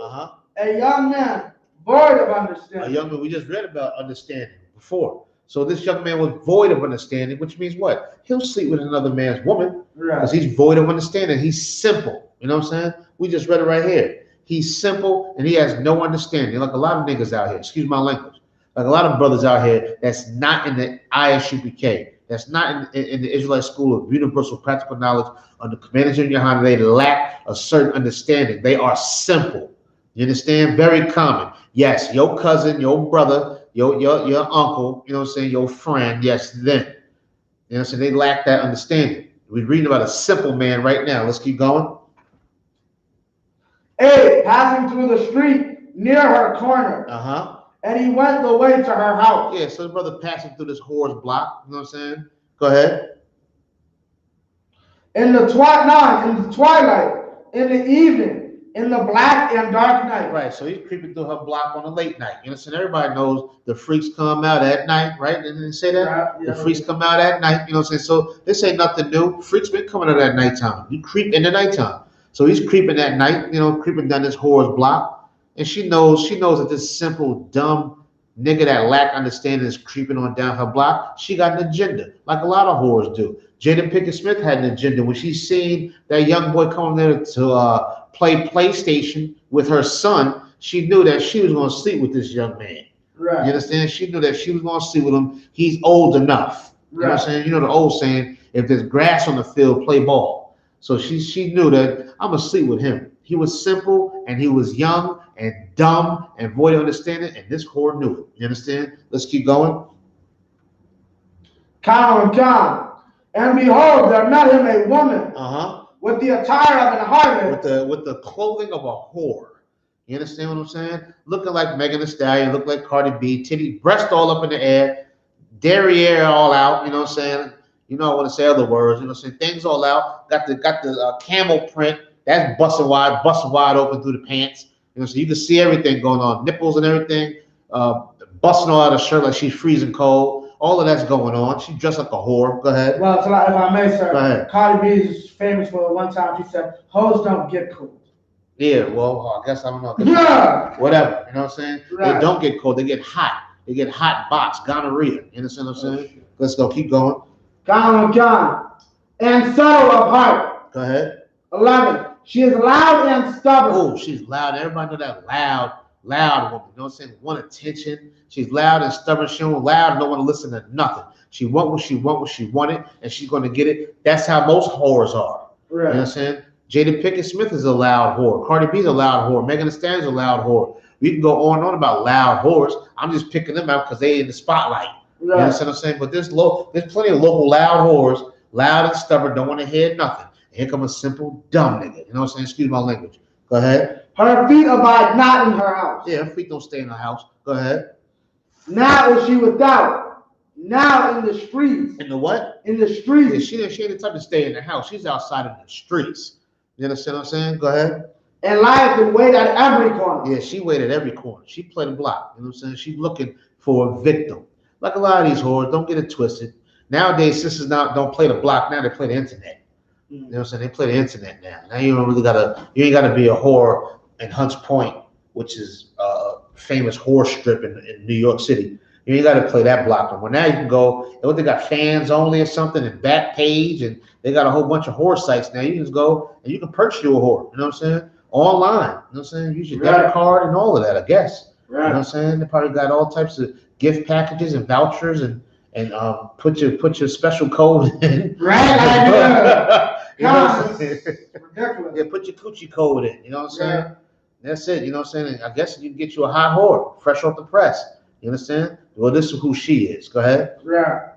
[SPEAKER 1] a young man void of understanding.
[SPEAKER 2] A young man, we just read about understanding before. So this young man was void of understanding, which means what? He'll sleep with another man's woman because he's void of understanding. He's simple. You know what I'm saying? We just read it right here. He's simple and he has no understanding. Like a lot of niggas out here, excuse my language, like a lot of brothers out here that's not in the I.S.U.P.K, that's not in the Israelite School of Universal Practical Knowledge under Commanders in YAHANNA. They lack a certain understanding. They are simple. You understand? Very common. Yes, your cousin, your brother, your uncle, you know what I'm saying, your friend, yes, them. You know what I'm saying? They lack that understanding. We're reading about a simple man right now. Let's keep going.
[SPEAKER 1] 8, passing through the street near her corner. And he went the way to her house.
[SPEAKER 2] Yeah, so his brother passing through this whore's block. You know what I'm saying? Go ahead.
[SPEAKER 1] In the twilight, in the evening, in the black and dark night.
[SPEAKER 2] Right, so he's creeping through her block on a late night. You know what I'm saying? Everybody knows the freaks come out at night, right? Didn't they say that? Right, yeah, the freaks come out at night. You know what I'm saying? So this ain't nothing new. Freaks been coming out at nighttime. You creep in the nighttime. So he's creeping at night, you know, creeping down this whore's block. And she knows that this simple, dumb nigga that lack understanding is creeping on down her block. She got an agenda, like a lot of whores do. Jada Pinkett Smith had an agenda. When she seen that young boy coming there to play PlayStation with her son, she knew that she was going to sleep with this young man. Right. You understand? She knew that she was going to sleep with him. He's old enough. You know what I'm saying? You know the old saying, if there's grass on the field, play ball. So she knew that I'm going to sleep with him. He was simple and he was young and dumb and void of understanding, and this whore knew it. You understand? Let's keep going.
[SPEAKER 1] And behold, there met him a woman with the attire of an harlot.
[SPEAKER 2] With the clothing of a whore. You understand what I'm saying? Looking like Megan Thee Stallion, look like Cardi B, titty, breast all up in the air, derriere all out. You know what I'm saying? You know I want to say other words. You know what I'm saying? Things all out. Got the camel print. That's busting wide open through the pants. You know, so you can see everything going on, nipples and everything, busting all out of her shirt like she's freezing cold. All of that's going on. She's dressed like a whore. Go ahead.
[SPEAKER 1] Well, so like, if I may, sir, go ahead. Cardi B is famous for one time she said, "Hoes don't get cold."
[SPEAKER 2] Yeah, well, I guess I don't know.
[SPEAKER 1] Yeah.
[SPEAKER 2] Whatever. You know what I'm saying? Right. They don't get cold. They get hot. They get hot box, gonorrhea. You understand what I'm saying? Let's go. Keep going.
[SPEAKER 1] John. And subtle of heart.
[SPEAKER 2] Go ahead.
[SPEAKER 1] 11. She is loud and stubborn.
[SPEAKER 2] Oh, she's loud. Everybody know that loud woman. You know what I'm saying? Want attention. She's loud and stubborn. She don't loud and don't want to listen to nothing. She want what she wanted, and she's going to get it. That's how most whores are. Right. You know what I'm saying? Jada Pinkett Smith is a loud whore. Cardi B's a loud whore. Megan Thee Stallion's a loud whore. We can go on and on about loud whores. I'm just picking them out because they in the spotlight. Right. You understand what I'm saying? But there's plenty of local loud whores, loud and stubborn, don't want to hear nothing. And here comes a simple dumb nigga. You know what I'm saying? Excuse my language. Go ahead.
[SPEAKER 1] Her feet abide not in her house.
[SPEAKER 2] Yeah, her feet don't stay in her house. Go ahead.
[SPEAKER 1] Now is she without. Now in the streets.
[SPEAKER 2] In the what?
[SPEAKER 1] In the streets.
[SPEAKER 2] Yeah, she ain't the type to stay in the house. She's outside of the streets. You understand what I'm saying? Go ahead.
[SPEAKER 1] And lieth and wait at every corner.
[SPEAKER 2] Yeah, she wait at every corner. She played the block. You know what I'm saying? She's looking for a victim. Like a lot of these whores, don't get it twisted. Nowadays, sisters don't play the block. Now they play the internet. You know what I'm saying? They play the internet now. Now you ain't gotta be a whore in Hunts Point, which is a famous whore strip in New York City. You ain't gotta play that block no more. Now you can go, they got fans only or something and Backpage, and they got a whole bunch of whore sites now. You can just go and you can purchase you a whore. You know what I'm saying? Online. You know what I'm saying? Use your debit card and all of that, I guess. Right. You know what I'm saying? They probably got all types of gift packages and vouchers and put your special code in.
[SPEAKER 1] Right.
[SPEAKER 2] You know what I'm saying?
[SPEAKER 1] Ridiculous.
[SPEAKER 2] Yeah, put your coochie code in. You know what I'm saying? Yeah. That's it. You know what I'm saying? I guess you can get you a hot whore, fresh off the press. You understand? Well, this is who she is. Go ahead.
[SPEAKER 1] Yeah.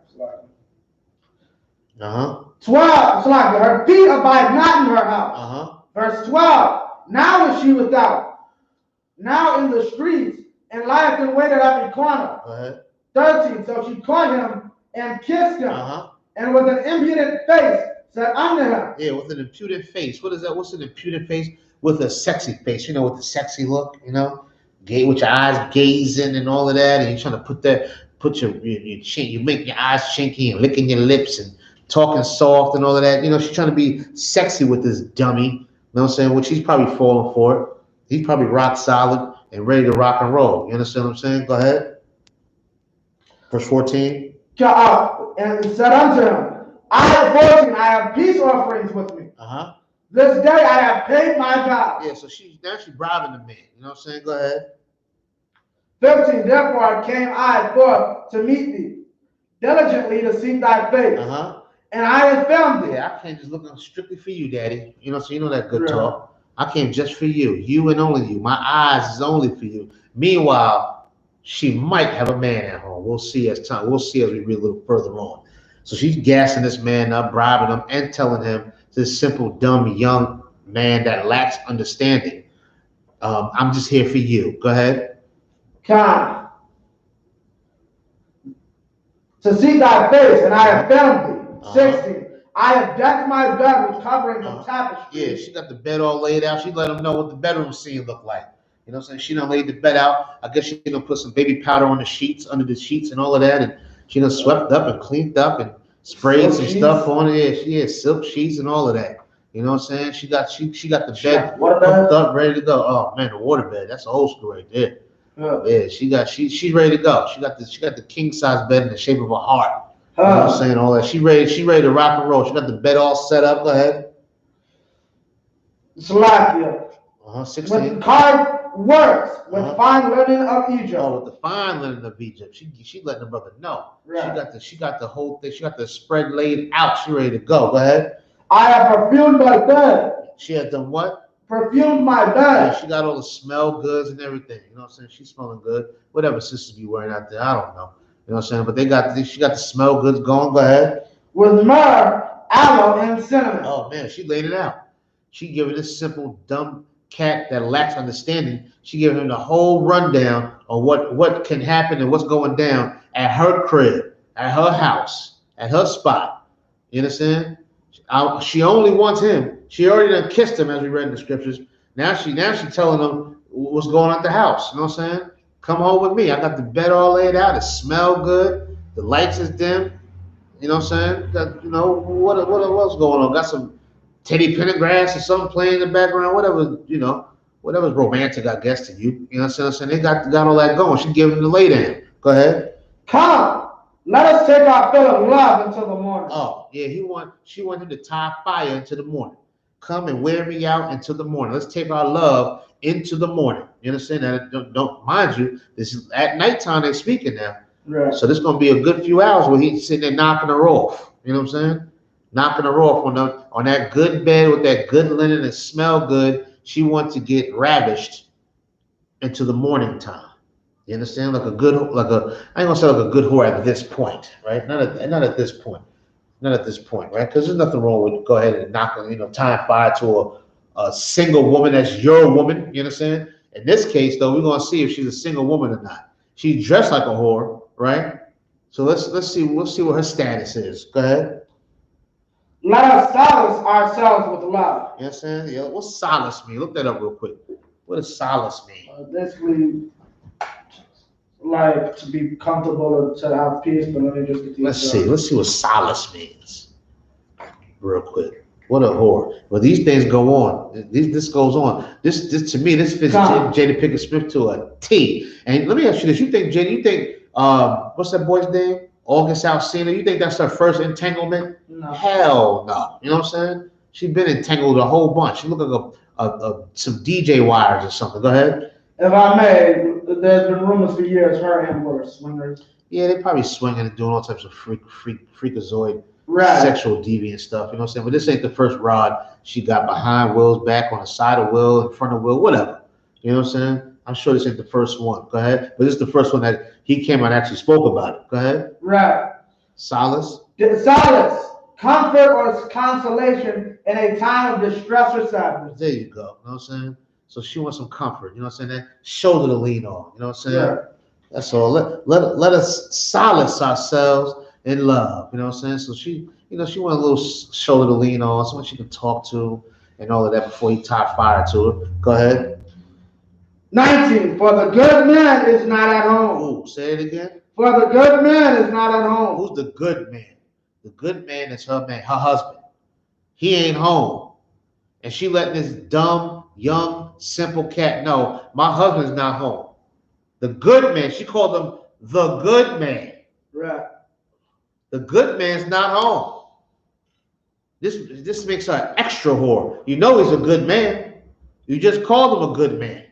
[SPEAKER 2] 12.
[SPEAKER 1] Her feet abide not in her house. Verse 12. Now is she without. Now in the streets, and lieth and wait at every corner.
[SPEAKER 2] Go ahead.
[SPEAKER 1] 13. So she caught him and kissed him, and with an impudent face said unto him.
[SPEAKER 2] Yeah, with an impudent face. What is that? What's an impudent face? With a sexy face. You know, with the sexy look. You know, with your eyes gazing and all of that, and you're trying to put your chin. You make your eyes chinky and licking your lips and talking soft and all of that. You know, she's trying to be sexy with this dummy. You know what I'm saying? Which he's probably falling for it. He's probably rock solid and ready to rock and roll. You understand what I'm saying? Go ahead. Verse 14.
[SPEAKER 1] And said unto him, I have peace offerings with me. This day I have paid my vow.
[SPEAKER 2] Yeah, so she's bribing the man. You know what I'm saying? Go ahead.
[SPEAKER 1] 15. Therefore came I forth to meet thee, diligently to seek thy face. And I have found thee.
[SPEAKER 2] Yeah, I came just looking strictly for you, Daddy. You know, so you know that good talk. I came just for you. You and only you. My eyes is only for you. Meanwhile, she might have a man at home. We'll see as we read a little further on. So she's gassing this man up, bribing him, and telling him, this simple, dumb, young man that lacks understanding, I'm just here for you. Go ahead.
[SPEAKER 1] Come to see thy face, and I have found thee. 16. I have decked my bed with coverings of tapestry.
[SPEAKER 2] Yeah, she got the bed all laid out. She let him know what the bedroom scene looked like. You know what I'm saying? She done laid the bed out. I guess she done put some baby powder on the sheets, under the sheets and all of that. And she done swept up and cleaned up and sprayed some stuff on it. Yeah, silk sheets and all of that. You know what I'm saying? She got the bed pumped up, ready to go. Oh man, the water bed. That's old school right there. Yeah, she's ready to go. She got the king size bed in the shape of a heart. You know what I'm saying? All that. She ready to rock and roll. She got the bed all set up. Go ahead.
[SPEAKER 1] Salakia.
[SPEAKER 2] 16.
[SPEAKER 1] With carved works, with fine linen of Egypt.
[SPEAKER 2] Oh, with the fine linen of Egypt. She letting the brother know. Right. She got the whole thing. She got the spread laid out. She ready to go. Go ahead.
[SPEAKER 1] I have perfumed my bed.
[SPEAKER 2] She had done what?
[SPEAKER 1] Perfumed my bed.
[SPEAKER 2] Yeah, she got all the smell goods and everything. You know what I'm saying? She's smelling good. Whatever sisters be wearing out there, I don't know. You know what I'm saying? But she got the smell goods going. Go ahead.
[SPEAKER 1] With myrrh, aloe, and cinnamon.
[SPEAKER 2] Oh man, she laid it out. She giving this simple, dumb cat that lacks understanding. She giving him the whole rundown of what can happen and what's going down at her crib, at her house, at her spot. You understand? She only wants him. She already done kissed him, as we read in the scriptures. Now she telling him what's going on at the house. You know what I'm saying? Come home with me. I got the bed all laid out. It smell good. The lights is dim. You know what I'm saying? Got, you know, what else going on? Got some Teddy Pendergrass or something playing in the background. Whatever, you know, whatever's romantic, I guess, to you. You know what I'm saying? They got all that going. She giving him the lay down. Go ahead.
[SPEAKER 1] Come, let us take our fill of love until the morning.
[SPEAKER 2] Oh, yeah, she wanted him to tie fire into the morning. Come and wear me out until the morning. Let's take our love into the morning. You understand that? Don't mind you, this is at nighttime they're speaking now.
[SPEAKER 1] Right.
[SPEAKER 2] So this is gonna be a good few hours where he's sitting there knocking her off. You know what I'm saying? Knocking her off on that good bed with that good linen and smell good. She wants to get ravished into the morning time. You understand? I ain't gonna say like a good whore at this point, right? Not at this point. Not at this point, right? Because there's nothing wrong with go ahead and knock, tying fire to a single woman that's your woman. You understand? In this case, though, we're gonna see if she's a single woman or not. She's dressed like a whore, right? So let's see. We'll see what her status is. Go ahead.
[SPEAKER 1] Let us solace ourselves with love.
[SPEAKER 2] You know what I'm saying? Yeah. What's solace mean? Look that up real quick. What does solace mean?
[SPEAKER 1] Basically, like to be comfortable or to have peace, but let me just get
[SPEAKER 2] Let's see what solace means. Real quick. What a whore. Well, these things go on. This goes on. This to me, this fits Jada Pinkett Smith to a T. And let me ask you this. You think, what's that boy's name? August Alsina. You think that's her first entanglement?
[SPEAKER 1] No.
[SPEAKER 2] Hell no. You know what I'm saying? She's been entangled a whole bunch. She look like some DJ wires or something. Go ahead.
[SPEAKER 1] If I may, there's been rumors for years her and him were swingers.
[SPEAKER 2] Yeah, they probably swinging and doing all types of freakazoid, sexual deviant stuff. You know what I'm saying? But this ain't the first rod she got behind Will's back, on the side of Will, in front of Will, whatever. You know what I'm saying? I'm sure this ain't the first one. Go ahead. But this is the first one that he came out and actually spoke about it. Go ahead.
[SPEAKER 1] Right.
[SPEAKER 2] Solace.
[SPEAKER 1] Solace. Comfort or consolation in a time of distress or sadness.
[SPEAKER 2] There you go. You know what I'm saying? So she wants some comfort. You know what I'm saying? That shoulder to lean on. You know what I'm saying? Yeah. That's all. Let us solace ourselves in love. You know what I'm saying? So she wants a little shoulder to lean on, someone she can talk to, and all of that before he tie fire to her. Go ahead.
[SPEAKER 1] 19. For the good man is not at home.
[SPEAKER 2] Ooh, say it again.
[SPEAKER 1] For the good man is not at home.
[SPEAKER 2] Who's the good man? The good man is her man, her husband. He ain't home. And she letting this dumb, young, simple cat know, my husband's not home. The good man, she called him the good man.
[SPEAKER 1] Right.
[SPEAKER 2] The good man's not home. This makes her an extra whore. You know he's a good man. You just called him a good man,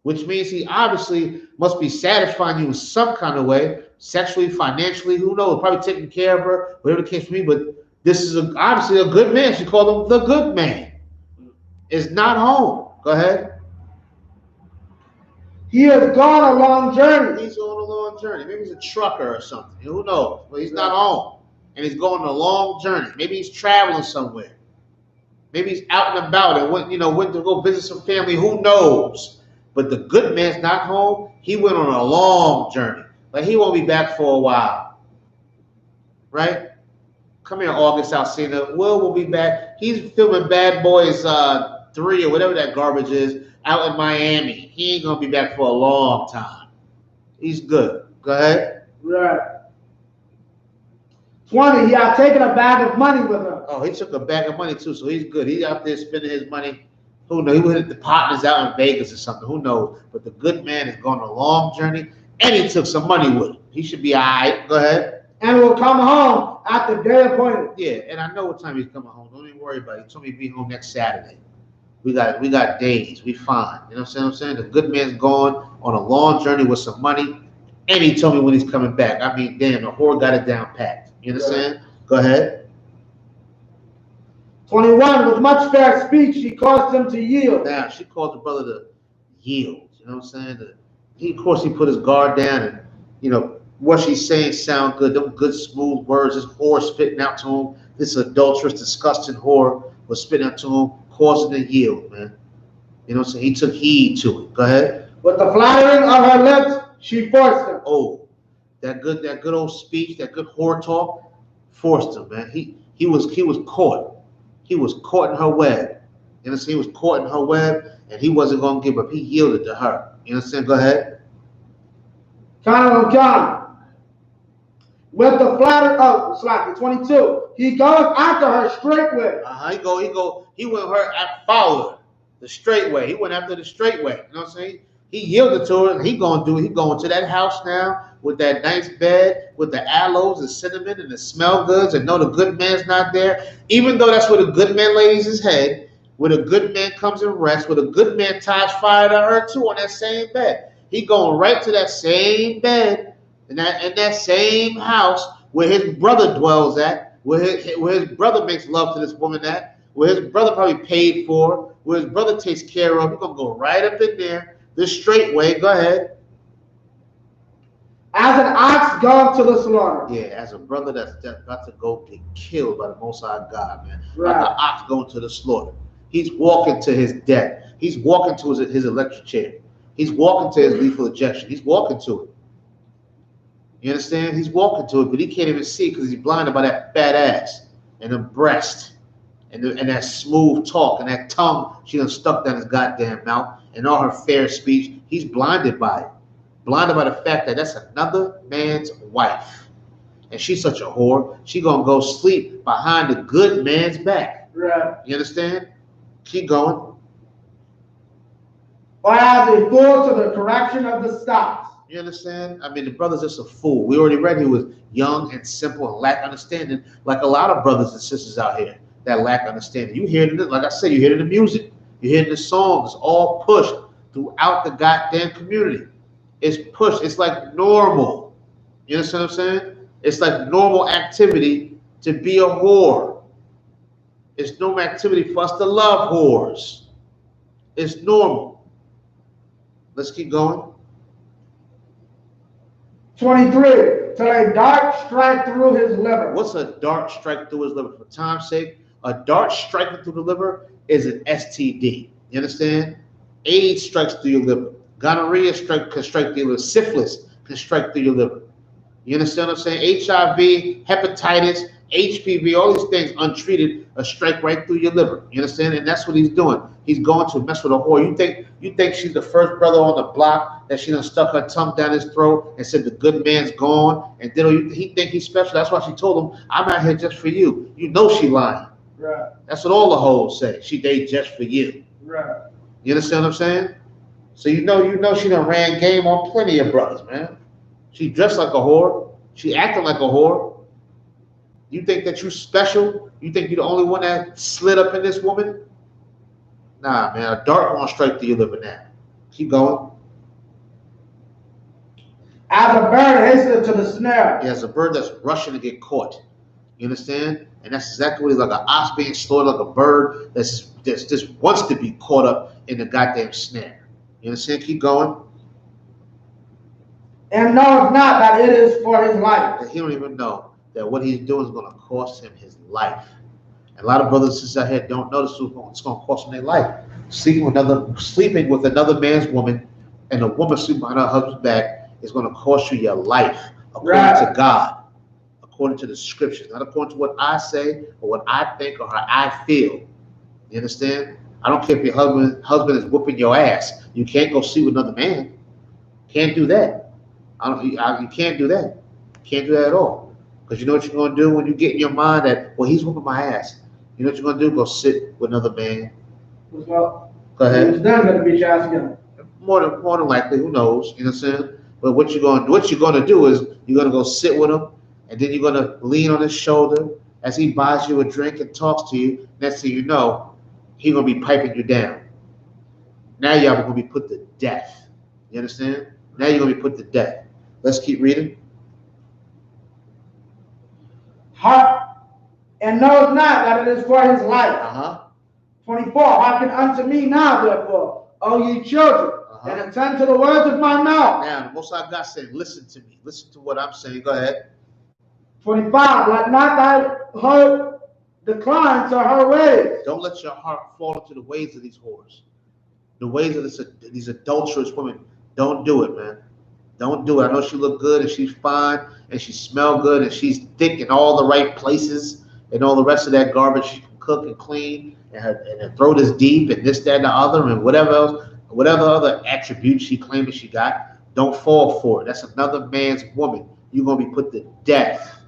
[SPEAKER 2] which means he obviously must be satisfying you in some kind of way, sexually, financially, who knows, probably taking care of her, whatever the case may be. But this is obviously a good man. She called him the good man. Is not home. Go ahead.
[SPEAKER 1] He has gone a long journey.
[SPEAKER 2] He's on a long journey. Maybe he's a trucker or something. Who knows? But he's not home. And he's going on a long journey. Maybe he's traveling somewhere. Maybe he's out and about and went to go visit some family. Who knows? But the good man's not home. He went on a long journey. Like he won't be back for a while. Right? Come here, August Alsina. Will be back. He's filming Bad Boys 3 or whatever that garbage is out in Miami. He ain't gonna be back for a long time. He's good. Go ahead.
[SPEAKER 1] Right. 20. He had taken a bag of money with him.
[SPEAKER 2] Oh, he took a bag of money too, so he's good. He's out there spending his money. Who knows? He went to the partners out in Vegas or something. Who knows? But the good man is going on a long journey, and he took some money with him. He should be all right. Go ahead.
[SPEAKER 1] And will come home at the day appointed.
[SPEAKER 2] Yeah, and I know what time he's coming home. Don't even worry about it. He told me to be home next Saturday. We got days. We fine. You know what I'm saying? The good man's gone on a long journey with some money, and he told me when he's coming back. I mean, damn, the whore got it down packed. You understand? Right. Go ahead.
[SPEAKER 1] 21. With much fair speech, she caused him to yield.
[SPEAKER 2] Now, she caused the brother to yield. You know what I'm saying? Of course, he put his guard down, and, what she's saying sound good. Them good, smooth words. This whore spitting out to him. This adulterous, disgusting whore was spitting out to him, causing him to yield, man. You know what I'm saying? He took heed to it. Go ahead.
[SPEAKER 1] With the flattering of her lips, she forced him.
[SPEAKER 2] Oh, that good old speech, that good whore talk, forced him, man. He was caught. He was caught in her web. You know what I'm saying? He was caught in her web, and he wasn't going to give up. He yielded to her. You know what I'm saying? Go ahead.
[SPEAKER 1] With the flatter, 22. He goes after her straightway.
[SPEAKER 2] He went her and followed her the straight way. He went after the straight way. You know what I'm saying? He yielded to her, and he going to do it. He going to that house now, with that nice bed, with the aloes, the cinnamon, and the smell goods, and know the good man's not there, even though that's where the good man lays his head, where the good man comes and rests, where the good man ties fire to her too on that same bed. He going right to that same bed in that same house where his brother dwells at, where his brother makes love to this woman at, where his brother probably paid for, where his brother takes care of. He's going to go right up in there, the straight way. Go ahead.
[SPEAKER 1] As an ox gone to the slaughter.
[SPEAKER 2] Yeah, as a brother that's about to go get killed by the Most High God, man.
[SPEAKER 1] Right.
[SPEAKER 2] Like an ox going to the slaughter. He's walking to his death. He's walking to his electric chair. He's walking to his lethal injection. He's walking to it. You understand? He's walking to it, but he can't even see because he's blinded by that fat ass and the breast and that smooth talk and that tongue she done stuck down his goddamn mouth and all her fair speech. He's blinded by it. Blinded by the fact that that's another man's wife. And she's such a whore, she gonna go sleep behind the good man's back.
[SPEAKER 1] Right.
[SPEAKER 2] You understand? Keep going.
[SPEAKER 1] Or as a fool to the correction of the stocks.
[SPEAKER 2] You understand? I mean, the brother's just a fool. We already read he was young and simple and lack understanding, like a lot of brothers and sisters out here that lack understanding. You hear it, like I said, you hear it in the music. You hear it in the songs. It's all pushed throughout the goddamn community. It's pushed. It's like normal. You understand what I'm saying? It's like normal activity to be a whore. It's normal activity for us to love whores. It's normal. Let's keep going.
[SPEAKER 1] 23. Till a dart strike through his liver.
[SPEAKER 2] What's a dart strike through his liver? For time's sake, a dart striking through the liver is an STD. You understand? AIDS strikes through your liver. Gonorrhea can strike through your liver. Syphilis can strike through your liver. You understand what I'm saying? HIV, hepatitis, HPV, all these things untreated strike right through your liver. You understand? And that's what he's doing. He's going to mess with a whore. You think she's the first brother on the block that she done stuck her tongue down his throat and said the good man's gone, and then he think he's special. That's why she told him, I'm out here just for you. You know she lying.
[SPEAKER 1] Right.
[SPEAKER 2] That's what all the hoes say. She date just for you.
[SPEAKER 1] Right.
[SPEAKER 2] You understand what I'm saying? So you know she done ran game on plenty of brothers, man. She dressed like a whore. She acting like a whore. You think that you special? You think you're the only one that slid up in this woman? Nah, man, a dart won't strike through your liver now. Keep going.
[SPEAKER 1] As a bird hastens to the snare.
[SPEAKER 2] Yeah, as a bird that's rushing to get caught. You understand? And that's exactly what it is, like an ox being slaughtered, like a bird that's just wants to be caught up in the goddamn snare. You understand? Keep going.
[SPEAKER 1] And knoweth not that it is for his life.
[SPEAKER 2] He don't even know that what he's doing is going to cost him his life. And a lot of brothers and sisters out here don't know this. It's going to cost them their life. Sleeping with another man's woman, and a woman sleeping behind her husband's back is going to cost you your life, according to God, according to the scriptures, not according to what I say or what I think or how I feel. You understand? I don't care if your husband is whooping your ass. You can't go sleep with another man. Can't do that. You can't do that. Can't do that at all. Because you know what you're going to do when you get in your mind that, well, he's whooping my ass. You know what you're going to do? Go sit with another man.
[SPEAKER 1] Well,
[SPEAKER 2] go ahead.
[SPEAKER 1] He's done going to beat your ass again.
[SPEAKER 2] More than likely, who knows? You know what I'm saying? But what you're going to do is you're going to go sit with him, and then you're going to lean on his shoulder as he buys you a drink and talks to you. Next thing you know, he's going to be piping you down. Now y'all are going to be put to death. You understand? Now you're going to be put to death. Let's keep reading.
[SPEAKER 1] And knows not that it is for his life. 24. Hearken unto me now, therefore, O ye children, and attend to the words of my mouth.
[SPEAKER 2] Now, the Most High God said, listen to me. Listen to what I'm saying. Go ahead.
[SPEAKER 1] 25. Let not thy heart decline to her ways.
[SPEAKER 2] Don't let your heart fall into the ways of these whores. The ways of these adulterous women. Don't do it, man. Don't do it. I know she look good and she's fine and she smell good and she's thick in all the right places and all the rest of that garbage. She can cook and clean and her throat is deep and this, that, and the other and whatever else, whatever other attributes she claims she got. Don't fall for it. That's another man's woman. You're going to be put to death.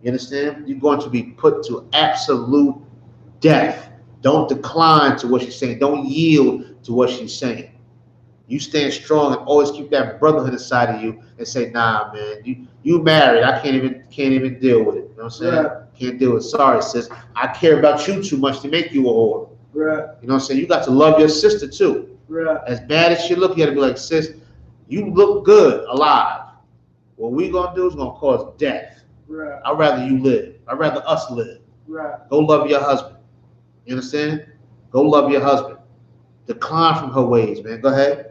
[SPEAKER 2] You understand? You're going to be put to absolute death. Don't decline to what she's saying. Don't yield to what she's saying. You stand strong and always keep that brotherhood inside of you and say, nah, man, you married. I can't even deal with it. You know what I'm saying?
[SPEAKER 1] Right.
[SPEAKER 2] Can't deal with it. Sorry, sis. I care about you too much to make you a whore.
[SPEAKER 1] Right.
[SPEAKER 2] You know what I'm saying? You got to love your sister too.
[SPEAKER 1] Right.
[SPEAKER 2] As bad as she look, you got to be like, sis, you look good alive. What we gonna do is gonna cause death.
[SPEAKER 1] Right.
[SPEAKER 2] I'd rather you live. I'd rather us live.
[SPEAKER 1] Right.
[SPEAKER 2] Go love your husband. You understand? Go love your husband. Decline from her ways, man. Go ahead.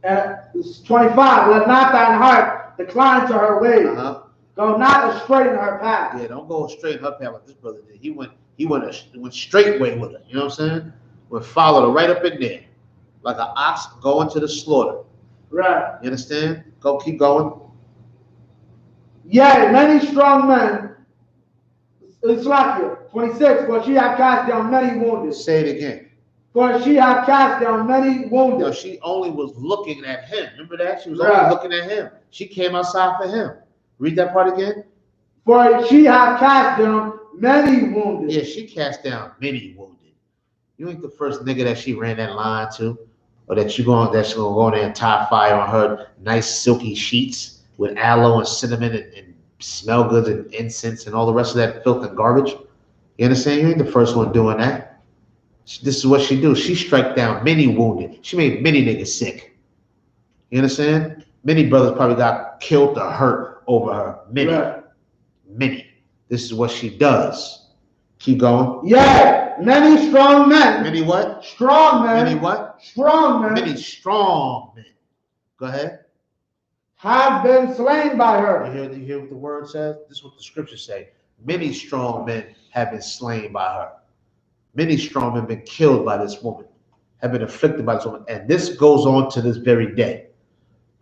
[SPEAKER 1] And 25, let not thine heart decline to her ways. Go not astray in her path.
[SPEAKER 2] Yeah, don't go straight in her path like this brother did. He went straight way with her. You know what I'm saying? Followed her right up in there. Like an ox going to the slaughter.
[SPEAKER 1] Right.
[SPEAKER 2] You understand? Go, keep going.
[SPEAKER 1] Yea, many strong men. It's like here. 26, for she hath cast down many wounded.
[SPEAKER 2] Say it again.
[SPEAKER 1] For she hath cast down many wounded.
[SPEAKER 2] No, she only was looking at him. Remember that? She was only looking at him. She came outside for him. Read that part again.
[SPEAKER 1] For she hath cast down many wounded.
[SPEAKER 2] Yeah, she cast down many wounded. You ain't the first nigga that she ran that line to, or that's gonna go in there and tie fire on her nice silky sheets with aloe and cinnamon and smell goods and incense and all the rest of that filth and garbage. You understand? You ain't the first one doing that. This is what she do. She strike down many wounded. She made many niggas sick. You understand? Many brothers probably got killed or hurt over her. Many. Right. Many. This is what she does. Keep going.
[SPEAKER 1] Yeah. Many strong men.
[SPEAKER 2] Many what?
[SPEAKER 1] Strong men.
[SPEAKER 2] Many what?
[SPEAKER 1] Strong men.
[SPEAKER 2] Many strong men. Go ahead.
[SPEAKER 1] Have been slain by her.
[SPEAKER 2] You hear what the word says? This is what the scriptures say. Many strong men have been slain by her. Many strong men have been killed by this woman, have been afflicted by this woman. And this goes on to this very day.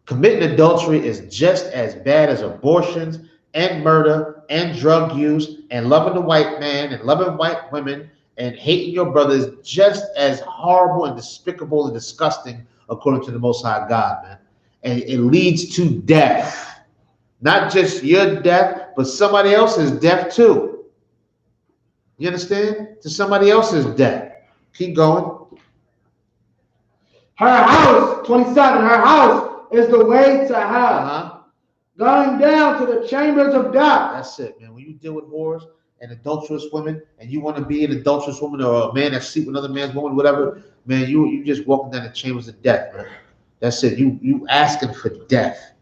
[SPEAKER 2] Committing adultery is just as bad as abortions and murder and drug use and loving the white man and loving white women and hating your brother is just as horrible and despicable and disgusting according to the Most High God, man. And it leads to death. Not just your death, but somebody else's death too. You understand? To somebody else's death. Keep going.
[SPEAKER 1] Her house, 27, her house is the way to hell. Going down to the chambers of death.
[SPEAKER 2] That's it, man. When you deal with whores and adulterous women, and you want to be an adulterous woman or a man that sleep with another man's woman, whatever, man, you just walking down the chambers of death, man. That's it. You asking for death.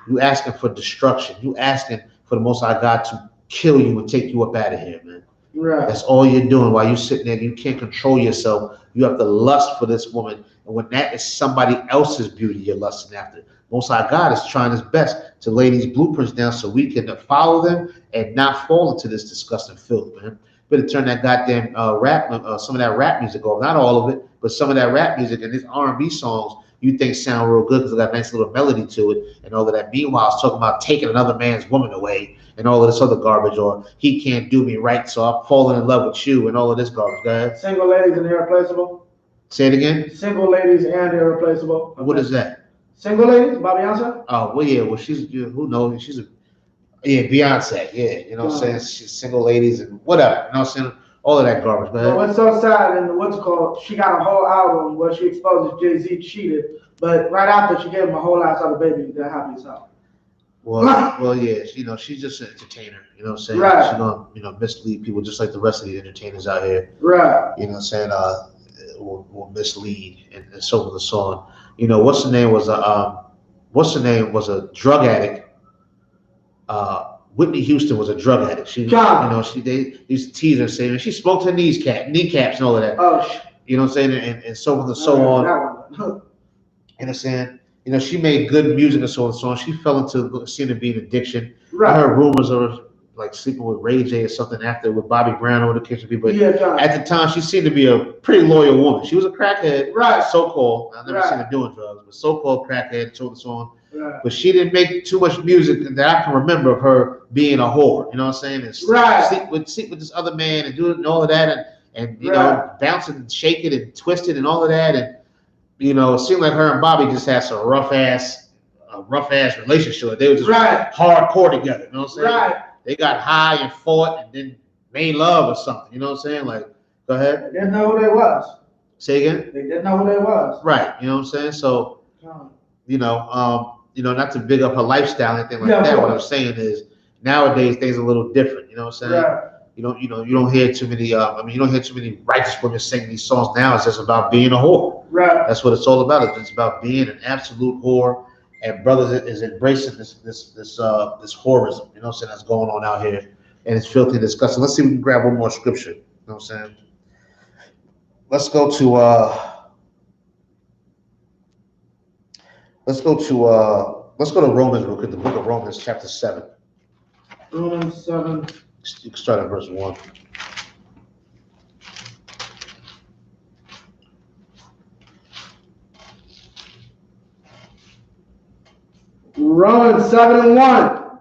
[SPEAKER 2] You asking for destruction. You asking for the Most High God to kill you and take you up out of here, man.
[SPEAKER 1] Right.
[SPEAKER 2] That's all you're doing while you're sitting there. You can't control yourself. You have to lust for this woman. And when that is somebody else's beauty you're lusting after, Most High God is trying his best to lay these blueprints down so we can follow them and not fall into this disgusting filth, man. Better turn that goddamn some of that rap music off. Not all of it, but some of that rap music and these R&B songs you think sound real good because they got a nice little melody to it and all of that. Meanwhile, it's talking about taking another man's woman away and all of this other garbage, or he can't do me right, so I'm falling in love with you and all of this garbage. Go ahead.
[SPEAKER 1] Single ladies and irreplaceable.
[SPEAKER 2] Say it again.
[SPEAKER 1] Single ladies and irreplaceable. Okay.
[SPEAKER 2] What is that?
[SPEAKER 1] Single ladies, by Beyonce?
[SPEAKER 2] Oh, well, yeah, well, she's, who knows? She's Beyonce, yeah, you know what I'm saying? She's single ladies and whatever, you know what I'm saying? All of that garbage, man.
[SPEAKER 1] But what's so sad, and what's it called, she got a whole album where she exposes Jay-Z cheated, but right after she gave him a whole ass other baby, they're happy as hell.
[SPEAKER 2] Well, yeah, she's just an entertainer, you know what I'm saying?
[SPEAKER 1] Right.
[SPEAKER 2] She's gonna, mislead people just like the rest of the entertainers out here.
[SPEAKER 1] Right.
[SPEAKER 2] You know what I'm saying? Will mislead and so forth and so on. You know, what's the name was a drug addict. Whitney Houston was a drug addict. They used to tease her saying she smoked her kneecaps and all of that.
[SPEAKER 1] Oh,
[SPEAKER 2] you know what I'm saying? And so forth and so on. You know what I'm saying? You know, she made good music and so on and so on. She fell into seemed to be an addiction. Right. I heard rumors of her like sleeping with Ray J or something after with Bobby Brown or the case would be. But at the time, she seemed to be a pretty loyal woman. She was a crackhead, right? So-called. I've never seen her doing drugs, but so-called crackhead, so on and so on. Right. But she didn't make too much music that I can remember of her being a whore. You know what I'm saying? And sleep with this other man and do it and all of that, and you know, bouncing and shaking and twisted and all of that, and you know, it seemed like her and Bobby just had some rough ass relationship. They were just hardcore together. You know what I'm saying? Right. They got high and fought and then made love or something. You know what I'm saying? Like, go ahead.
[SPEAKER 1] They didn't know who they was.
[SPEAKER 2] Say again?
[SPEAKER 1] They didn't know who they was.
[SPEAKER 2] Right. You know what I'm saying? So Not to big up her lifestyle or anything like that. What I'm saying is nowadays things are a little different. You know what I'm saying?
[SPEAKER 1] Right.
[SPEAKER 2] You don't hear too many. You don't hear too many righteous women singing these songs now. It's just about being a whore.
[SPEAKER 1] Right.
[SPEAKER 2] That's what it's all about. It's about being an absolute whore, and brothers is embracing this whorism. You know what I'm saying? That's going on out here, and it's filthy and disgusting. Let's see if we can grab one more scripture. You know what I'm saying? Let's go to Romans real quick. The book of Romans, chapter 7.
[SPEAKER 1] Romans 7.
[SPEAKER 2] You can start at verse 1.
[SPEAKER 1] Romans 7:1.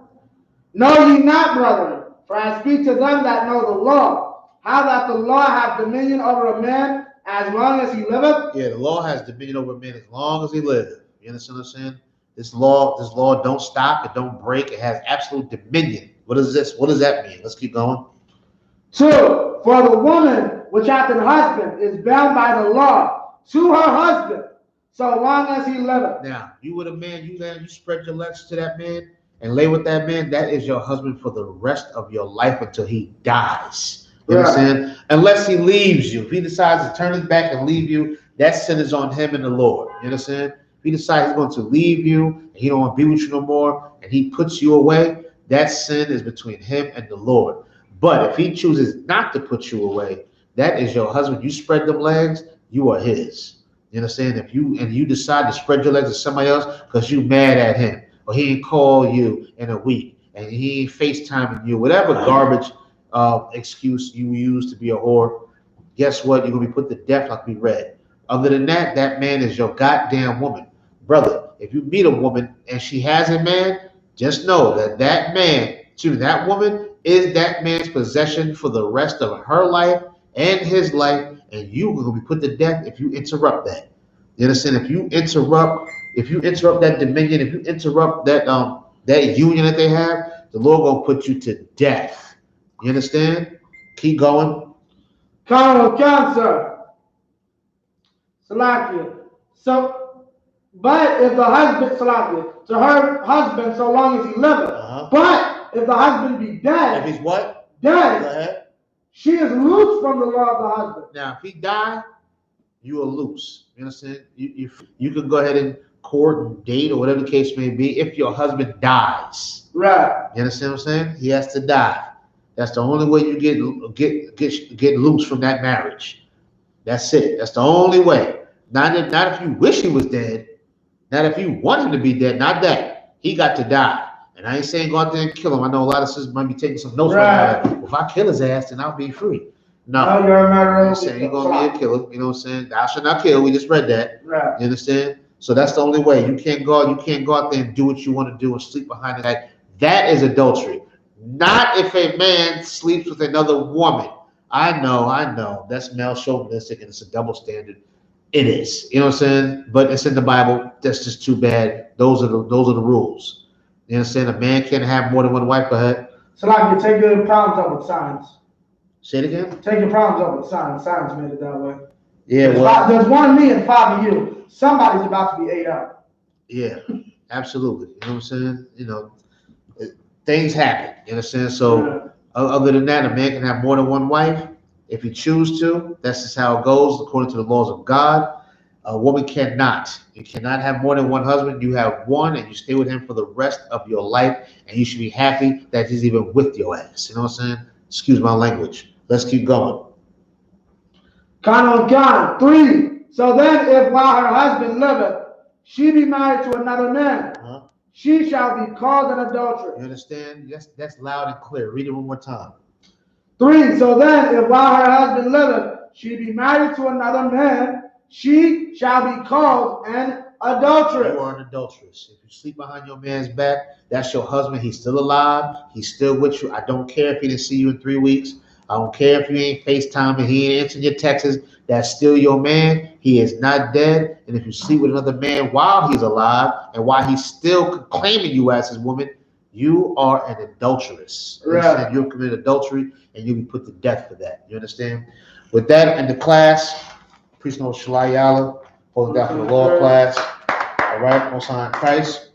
[SPEAKER 1] Know ye not, brethren, for I speak to them that know the law, how that the law hath dominion over a man as long as he liveth?
[SPEAKER 2] Yeah, the law has dominion over a man as long as he lives. You understand what I'm saying? This law don't stop, it don't break, it has absolute dominion. What is this? What does that mean? Let's keep going.
[SPEAKER 1] 2. For the woman which hath an husband is bound by the law to her husband, so long as he liveth.
[SPEAKER 2] Now, you with a man, you spread your legs to that man and lay with that man, that is your husband for the rest of your life until he dies. You understand? Unless he leaves you. If he decides to turn his back and leave you, that sin is on him and the Lord. You understand? If he decides he's going to leave you and he don't want to be with you no more and he puts you away, that sin is between him and the Lord. But if he chooses not to put you away, that is your husband. You spread them legs, you are his. You understand? If you decide to spread your legs to somebody else because you mad at him, or he ain't call you in a week, and he ain't FaceTiming you, whatever garbage excuse you use to be a whore, guess what? You're gonna be put to death like we read. Other than that, that man is your goddamn woman. Brother, if you meet a woman and she has a man, just know that that woman is that man's possession for the rest of her life and his life, and you're gonna be put to death if you interrupt that. You understand? If you interrupt that dominion, if you interrupt that union that they have, the Lord gonna put you to death. You understand? Keep going.
[SPEAKER 1] Carnal cancer. Salakia. So, but if the husband, Salakia, to her husband so long as he liveth. But if the husband be dead.
[SPEAKER 2] If he's what?
[SPEAKER 1] Dead.
[SPEAKER 2] Go ahead.
[SPEAKER 1] She is loose from the law of the husband.
[SPEAKER 2] Now, if he die, you are loose. You understand? You can go ahead and court and date or whatever the case may be if your husband dies.
[SPEAKER 1] Right.
[SPEAKER 2] You understand what I'm saying? He has to die. That's the only way you get loose from that marriage. That's it. That's the only way. Not if you wish he was dead. Not if you want him to be dead. Not that. He got to die. And I ain't saying go out there and kill him. I know a lot of sisters might be taking some notes right now. Like, if I kill his ass, then I'll be free. No,
[SPEAKER 1] you're not
[SPEAKER 2] saying you're gonna be a killer. You know what I'm saying? Thou shalt not kill. We just read that.
[SPEAKER 1] Right.
[SPEAKER 2] You understand? So that's the only way. You can't go out there and do what you want to do and sleep behind the back. That is adultery. Not if a man sleeps with another woman. I know. That's male chauvinistic and it's a double standard. It is. You know what I'm saying? But it's in the Bible. That's just too bad. Those are the rules. You understand? A man can't have more than one wife. Go ahead.
[SPEAKER 1] So like you take your problems up with science.
[SPEAKER 2] Say it again.
[SPEAKER 1] Take your problems up with science. Science made it that way.
[SPEAKER 2] Yeah,
[SPEAKER 1] there's one of me and 5 of you. Somebody's about to be ate up.
[SPEAKER 2] Yeah, absolutely. You know what I'm saying? Things happen. You understand? So other than that, a man can have more than one wife if he chooses to. That's just how it goes according to the laws of God. A woman cannot. You cannot have more than one husband. You have one, and you stay with him for the rest of your life, and you should be happy that he's even with your ass. You know what I'm saying? Excuse my language. Let's keep going.
[SPEAKER 1] Con 3. So then, if while her husband liveth, she be married to another man, she shall be called an adulteress.
[SPEAKER 2] You understand? That's loud and clear. Read it one more time.
[SPEAKER 1] 3. So then, if while her husband liveth, she be married to another man, she shall be called an adulteress.
[SPEAKER 2] You are an adulteress. If you sleep behind your man's back, that's your husband. He's still alive. He's still with you. I don't care if he didn't see you in 3 weeks. I don't care if you ain't FaceTiming, he ain't answering your texts. That's still your man. He is not dead. And if you sleep with another man while he's alive and while he's still claiming you as his woman, you are an adulteress.
[SPEAKER 1] Right.
[SPEAKER 2] You'll commit adultery and you'll be put to death for that. You understand? With that in the class, priest no Shalayala, holding down for the law class. All right, Most High in Christ.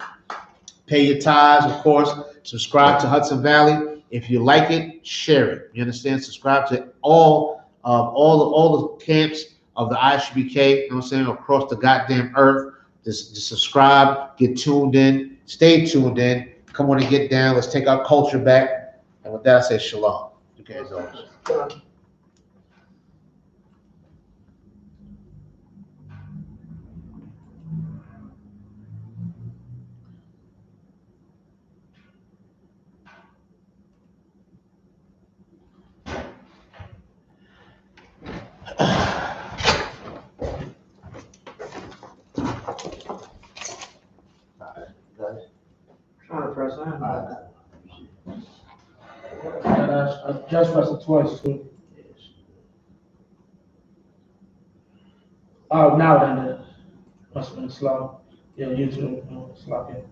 [SPEAKER 2] Pay your tithes, of course. Subscribe to Hudson Valley. If you like it, share it. You understand? Subscribe to all the camps of the I.S.U.P.K. You know what I'm saying? Across the goddamn earth. Just subscribe, get tuned in, stay tuned in. Come on and get down. Let's take our culture back. And with that, I say shalom. You guys always.
[SPEAKER 1] Trying to press on.
[SPEAKER 3] I just pressed it twice too. Oh, now then it must have been slow. Yeah, YouTube, slow.